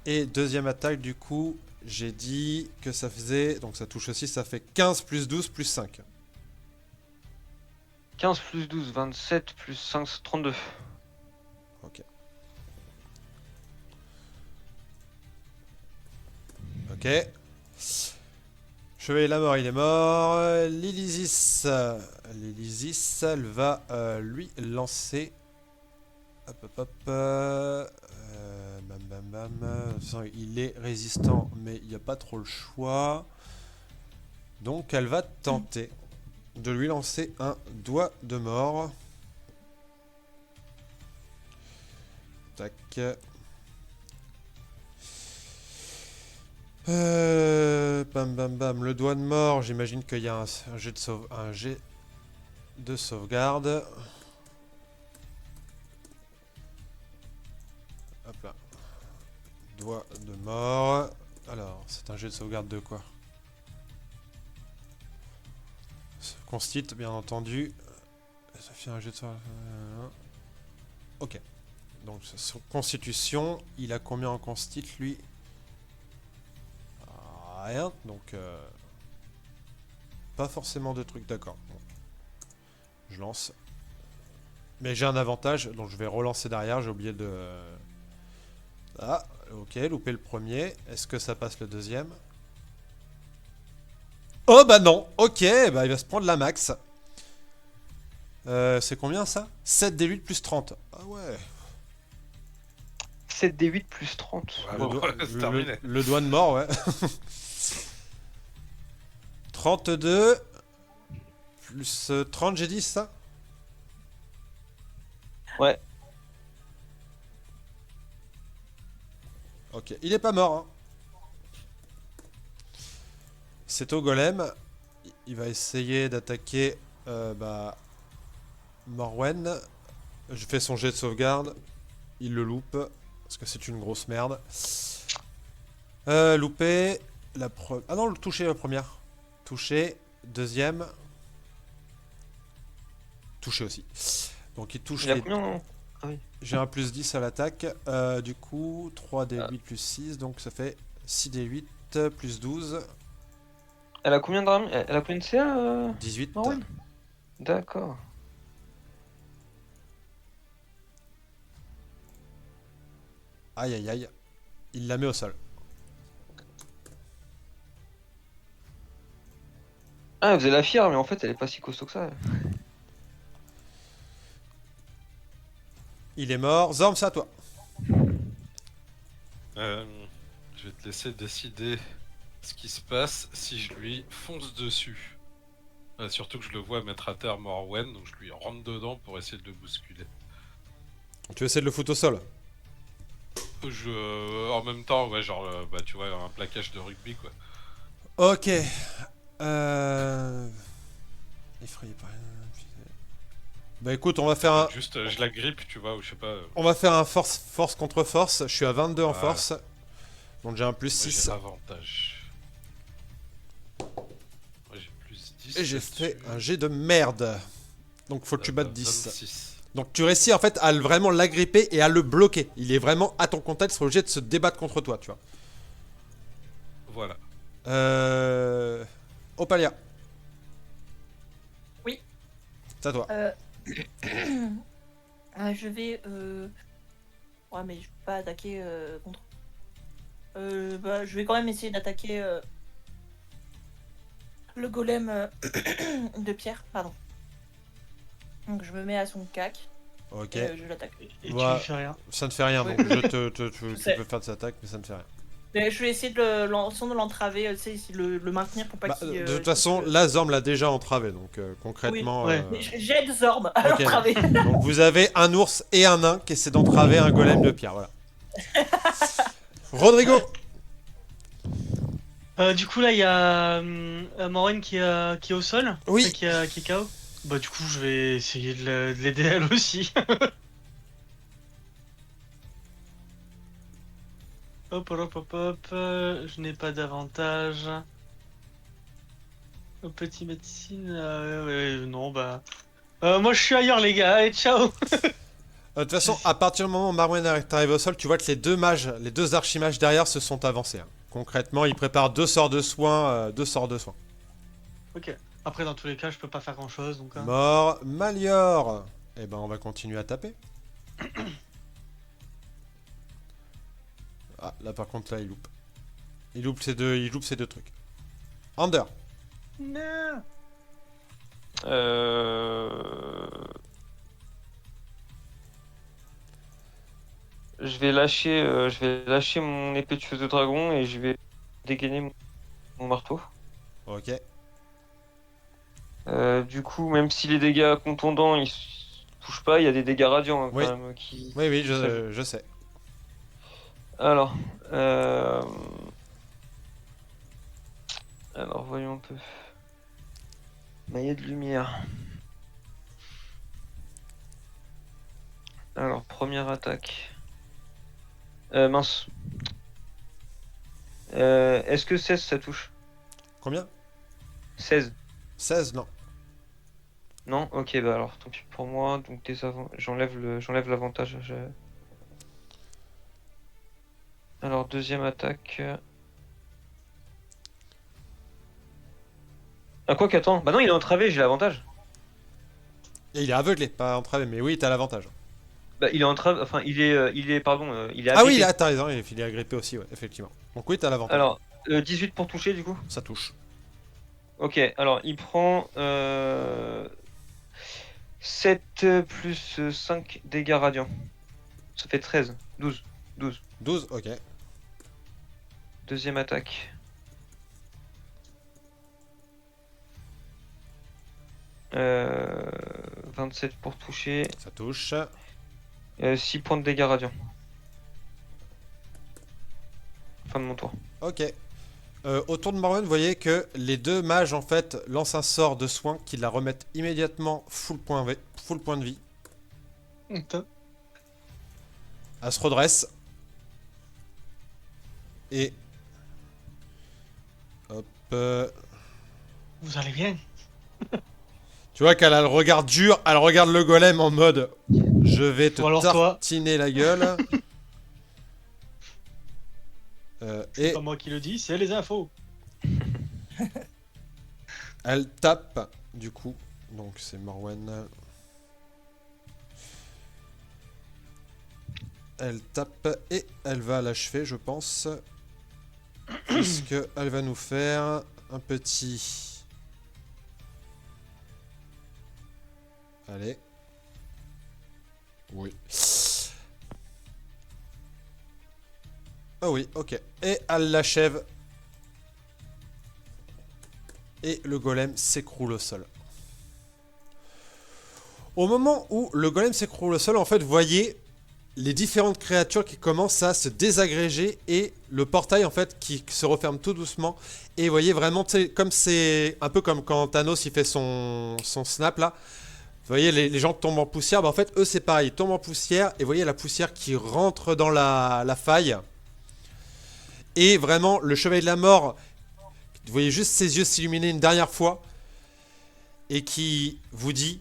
Et deuxième attaque du coup. J'ai dit que ça faisait, donc ça touche aussi, ça fait 15 plus 12 plus 5. 15 plus 12, 27 plus 5, 32. Ok. Ok. Chevalier la mort, il est mort. Lilisis, elle va lui lancer. Hop, hop, hop. Bam, bam, bam. De toute façon, il est résistant, mais il n'y a pas trop le choix. Donc, elle va tenter de lui lancer un doigt de mort. Tac. Bam, bam, bam. Le doigt de mort, j'imagine qu'il y a un jet de sauvegarde. Hop là. Doigt de mort. Alors, c'est un jet de sauvegarde de quoi? Constit, bien entendu. Ça fait un jet de sauvegarde. Ok. Donc, son constitution, il a combien en constit, lui? Rien. Donc, pas forcément de trucs, d'accord. Bon. Je lance. Mais j'ai un avantage, donc je vais relancer derrière. J'ai oublié de... Ah, ok, loupé le premier. Est-ce que ça passe le deuxième? Oh bah non. Ok, bah il va se prendre la max. C'est combien ça? 7 d 8 plus 30. Ah ouais. 7 d 8 plus 30. Ouais, Le, bon, doigt- c'est terminé. le doigt de mort, ouais. 32 plus 30, j'ai dit ça? Ouais. Ok, il est pas mort. Hein. C'est au golem. Il va essayer d'attaquer Morwen. Je fais son jet de sauvegarde. Il le loupe. Parce que c'est une grosse merde. Loupé. Ah non, le toucher la première. Touché. Deuxième. Touché aussi. Donc il touche Il a les... combien? J'ai un plus 10 à l'attaque. Du coup, 3d8 plus 6. Donc ça fait 6d8 plus 12. Elle a combien de RAM? Elle a combien de CA 18. Morwen? D'accord. Aïe aïe aïe. Il la met au sol. Ah, elle faisait la fière, mais en fait, elle est pas si costaud que ça. Il est mort. Zorm, c'est à toi. Je vais te laisser décider ce qui se passe si je lui fonce dessus. Surtout que je le vois mettre à terre Morwen, donc je lui rentre dedans pour essayer de le bousculer. Tu essaies de le foutre au sol. En même temps, ouais, genre, bah tu vois, un plaquage de rugby quoi. Ok. Effrayé par rien. Bah écoute, on va faire un... Juste, je la grippe, tu vois, ou je sais pas. On va faire un force contre force. Je suis à 22 en Voilà. force. Donc j'ai un plus Moi, 6. j'ai avantage. Moi j'ai plus 10. Et j'ai là-dessus. fait un jet de merde. Donc faut que tu Ça battes donne 10. 26. Donc tu réussis en fait à vraiment l'agripper et à le bloquer. Il est vraiment à ton contact, il sera obligé de se débattre contre toi, tu vois. Voilà. Opalia. Oui. C'est à toi. Je vais. Ouais, mais je peux pas attaquer contre. Je vais quand même essayer d'attaquer le golem de pierre, pardon. Donc je me mets à son cac Ok. et je l'attaque. Et Ouais. tu lui fais rien. Ça ne fait rien, Ouais. donc tu sais. peux faire de cette attaque, mais ça ne fait rien. Mais je vais essayer de l'entraver, tu sais, le maintenir pour pas Bah, qu'il. de toute façon, là, Zorm l'a déjà entravé, donc concrètement... Oui, ouais. Mais j'ai de Zorm à Ok. l'entraver. Donc vous avez un ours et un nain qui essaient d'entraver un golem de pierre, voilà. Rodrigo. Du coup, là, il y a Maureen qui est au sol. Oui. Enfin, qui est KO. Bah, du coup, je vais essayer de l'aider elle aussi. Hop, hop, hop, hop. Je n'ai pas d'avantage. Petit médecine. Non, bah. Moi, je suis ailleurs, les gars. Allez, ciao. De toute façon, à partir du moment où Marwen est arrivé au sol, tu vois que les deux mages, les deux archimages derrière se sont avancés. Hein. Concrètement, ils préparent deux sorts de soins. Ok. Après, dans tous les cas, je peux pas faire grand chose. Donc, Mort, Malior. Eh ben, on va continuer à taper. Ah, là par contre, là, il loupe. Il loupe ces deux trucs. Under. Non. Je vais lâcher mon épée de tueuse de dragon et je vais dégainer mon marteau. Ok. Du coup, même si les dégâts contondants ils touchent pas, il y a des dégâts radiants hein, Oui. quand même qui. Oui, Ça, je sais. Alors, alors voyons un peu. Maillet de lumière. Alors, première attaque. Mince. Est-ce que 16 ça touche? Combien? 16. 16, non. Non? Ok, bah alors tant pis pour moi. Donc j'enlève l'avantage. Alors, deuxième attaque. Ah, quoi qu'attends. Bah non, il est entravé, j'ai l'avantage. Et il est aveuglé, pas entravé, mais oui, t'as l'avantage. Bah, il est entravé. Enfin, pardon, il est Ah oui, agrippé. là, t'as raison, il est agrippé aussi, ouais, effectivement. Donc oui, t'as l'avantage. Alors, 18 pour toucher du coup. Ça touche. Ok, alors il prend 7 plus 5 dégâts radiants. Ça fait 13. 12. 12, ok. Deuxième attaque. Euh, 27 pour toucher. Ça touche. 6 points de dégâts radiants. Fin de mon tour. Ok. Autour de Morwen, vous voyez que les deux mages, en fait, lancent un sort de soin qui la remettent immédiatement full point de vie. Putain. Elle se redresse. Et... Hop. Vous allez bien? Tu vois qu'elle a le regard dur, elle regarde le golem en mode... Je vais te Ou alors toi. tartiner la gueule. C'est Et pas moi qui le dis, c'est les infos. elle tape, du coup. Donc c'est Morwen. Elle tape et elle va l'achever, je pense. Puisque elle va nous faire un petit... Allez. Oui. Ah oui, ok. Et elle l'achève. Et le golem s'écroule au sol. Au moment où le golem s'écroule au sol, en fait, vous voyez les différentes créatures qui commencent à se désagréger et le portail, en fait, qui se referme tout doucement. Et vous voyez vraiment, comme c'est un peu comme quand Thanos il fait son snap là. Vous voyez les gens qui tombent en poussière, bah en fait eux c'est pareil, ils tombent en poussière et vous voyez la poussière qui rentre dans la faille. Et vraiment le chevalier de la mort, vous voyez juste ses yeux s'illuminer une dernière fois et qui vous dit: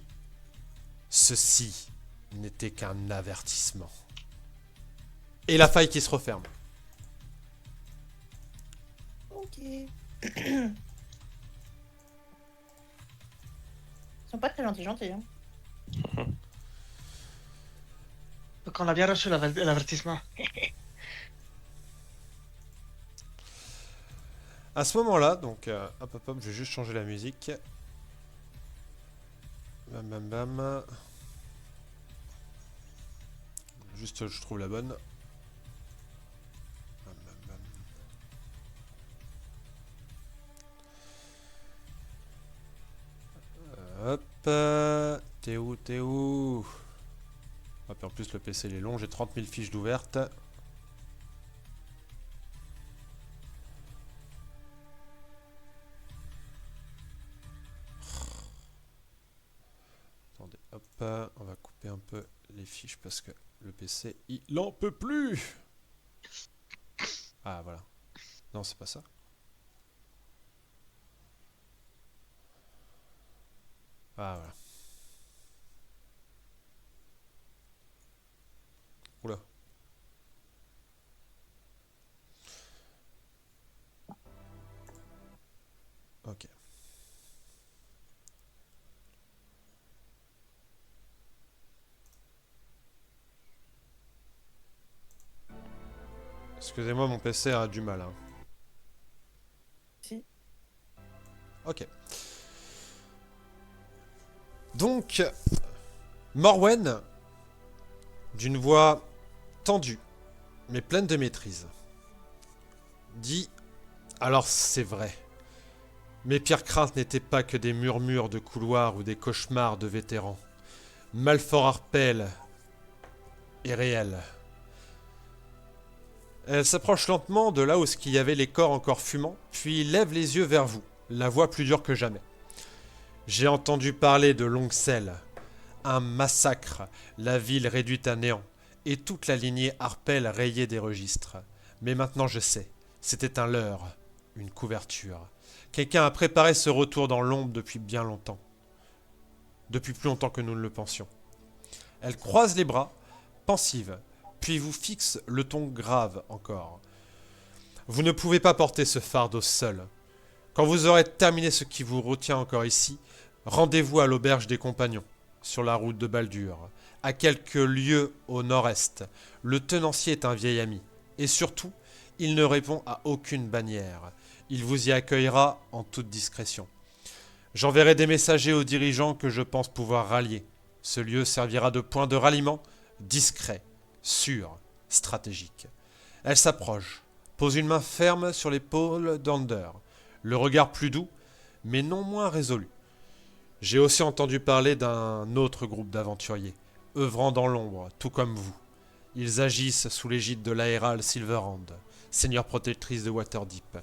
ceci n'était qu'un avertissement. Et la faille qui se referme. Ok. Ils sont pas très gentils. Hein. Donc on a bien reçu l'avertissement. À ce moment-là, donc, hop, je vais juste changer la musique. Bam, bam, bam. Juste, je trouve la bonne. Bam, bam, bam. Hop. T'es où? Hop, en plus, le PC il est long, j'ai 30 000 fiches d'ouvertes. On va couper un peu les fiches parce que le PC, il en peut plus. Ah, voilà. Non, c'est pas ça. Ah, voilà. Oula. Ok. Excusez-moi, mon PC a du mal. Hein. Si. Ok. Donc, Morwen, d'une voix tendue, mais pleine de maîtrise, dit « Alors c'est vrai. Mes pires craintes n'étaient pas que des murmures de couloirs ou des cauchemars de vétérans. Malfort Harpel est réel. » Elle s'approche lentement de là où il y avait les corps encore fumants, puis lève les yeux vers vous, la voix plus dure que jamais. J'ai entendu parler de Longcel. Un massacre, la ville réduite à néant, et toute la lignée Harpel rayée des registres. Mais maintenant je sais, c'était un leurre, une couverture. Quelqu'un a préparé ce retour dans l'ombre depuis bien longtemps. Depuis plus longtemps que nous ne le pensions. Elle croise les bras, pensive, puis vous fixe le ton grave encore. Vous ne pouvez pas porter ce fardeau seul. Quand vous aurez terminé ce qui vous retient encore ici, rendez-vous à l'auberge des compagnons, sur la route de Baldur, à quelques lieues au nord-est. Le tenancier est un vieil ami, et surtout, il ne répond à aucune bannière. Il vous y accueillera en toute discrétion. J'enverrai des messagers aux dirigeants que je pense pouvoir rallier. Ce lieu servira de point de ralliement discret, sûr, stratégique. Elle s'approche, pose une main ferme sur l'épaule d'Ander, le regard plus doux, mais non moins résolu. J'ai aussi entendu parler d'un autre groupe d'aventuriers, œuvrant dans l'ombre, tout comme vous. Ils agissent sous l'égide de l'aéral Silverhand, seigneur protectrice de Waterdeep.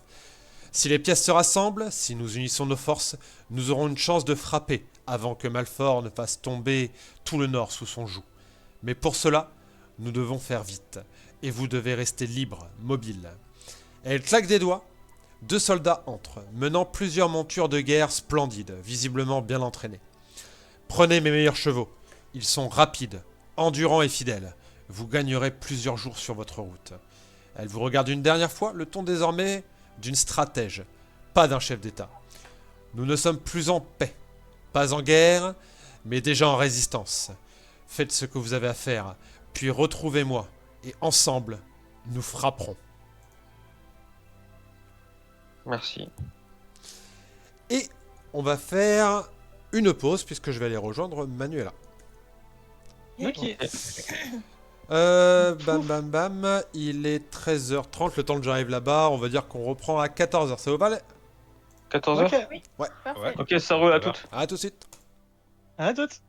Si les pièces se rassemblent, si nous unissons nos forces, nous aurons une chance de frapper avant que Malfort ne fasse tomber tout le nord sous son joug. Mais pour cela, nous devons faire vite, et vous devez rester libre, mobile. Elle claque des doigts. 2 soldats entrent, menant plusieurs montures de guerre splendides, visiblement bien entraînées. Prenez mes meilleurs chevaux. Ils sont rapides, endurants et fidèles. Vous gagnerez plusieurs jours sur votre route. Elle vous regarde une dernière fois, le ton désormais d'une stratège, pas d'un chef d'État. Nous ne sommes plus en paix, pas en guerre, mais déjà en résistance. Faites ce que vous avez à faire, puis retrouvez-moi, et ensemble, nous frapperons. Merci. Et on va faire une pause, puisque je vais aller rejoindre Manuela. Ok. Bam bam bam, il est 13h30, le temps que j'arrive là-bas, on va dire qu'on reprend à 14h, ça vous va? 14h. Ok. Oui. Ouais. Parfait. Ouais. Ok, ça roule à toutes. À tout de suite. À toutes.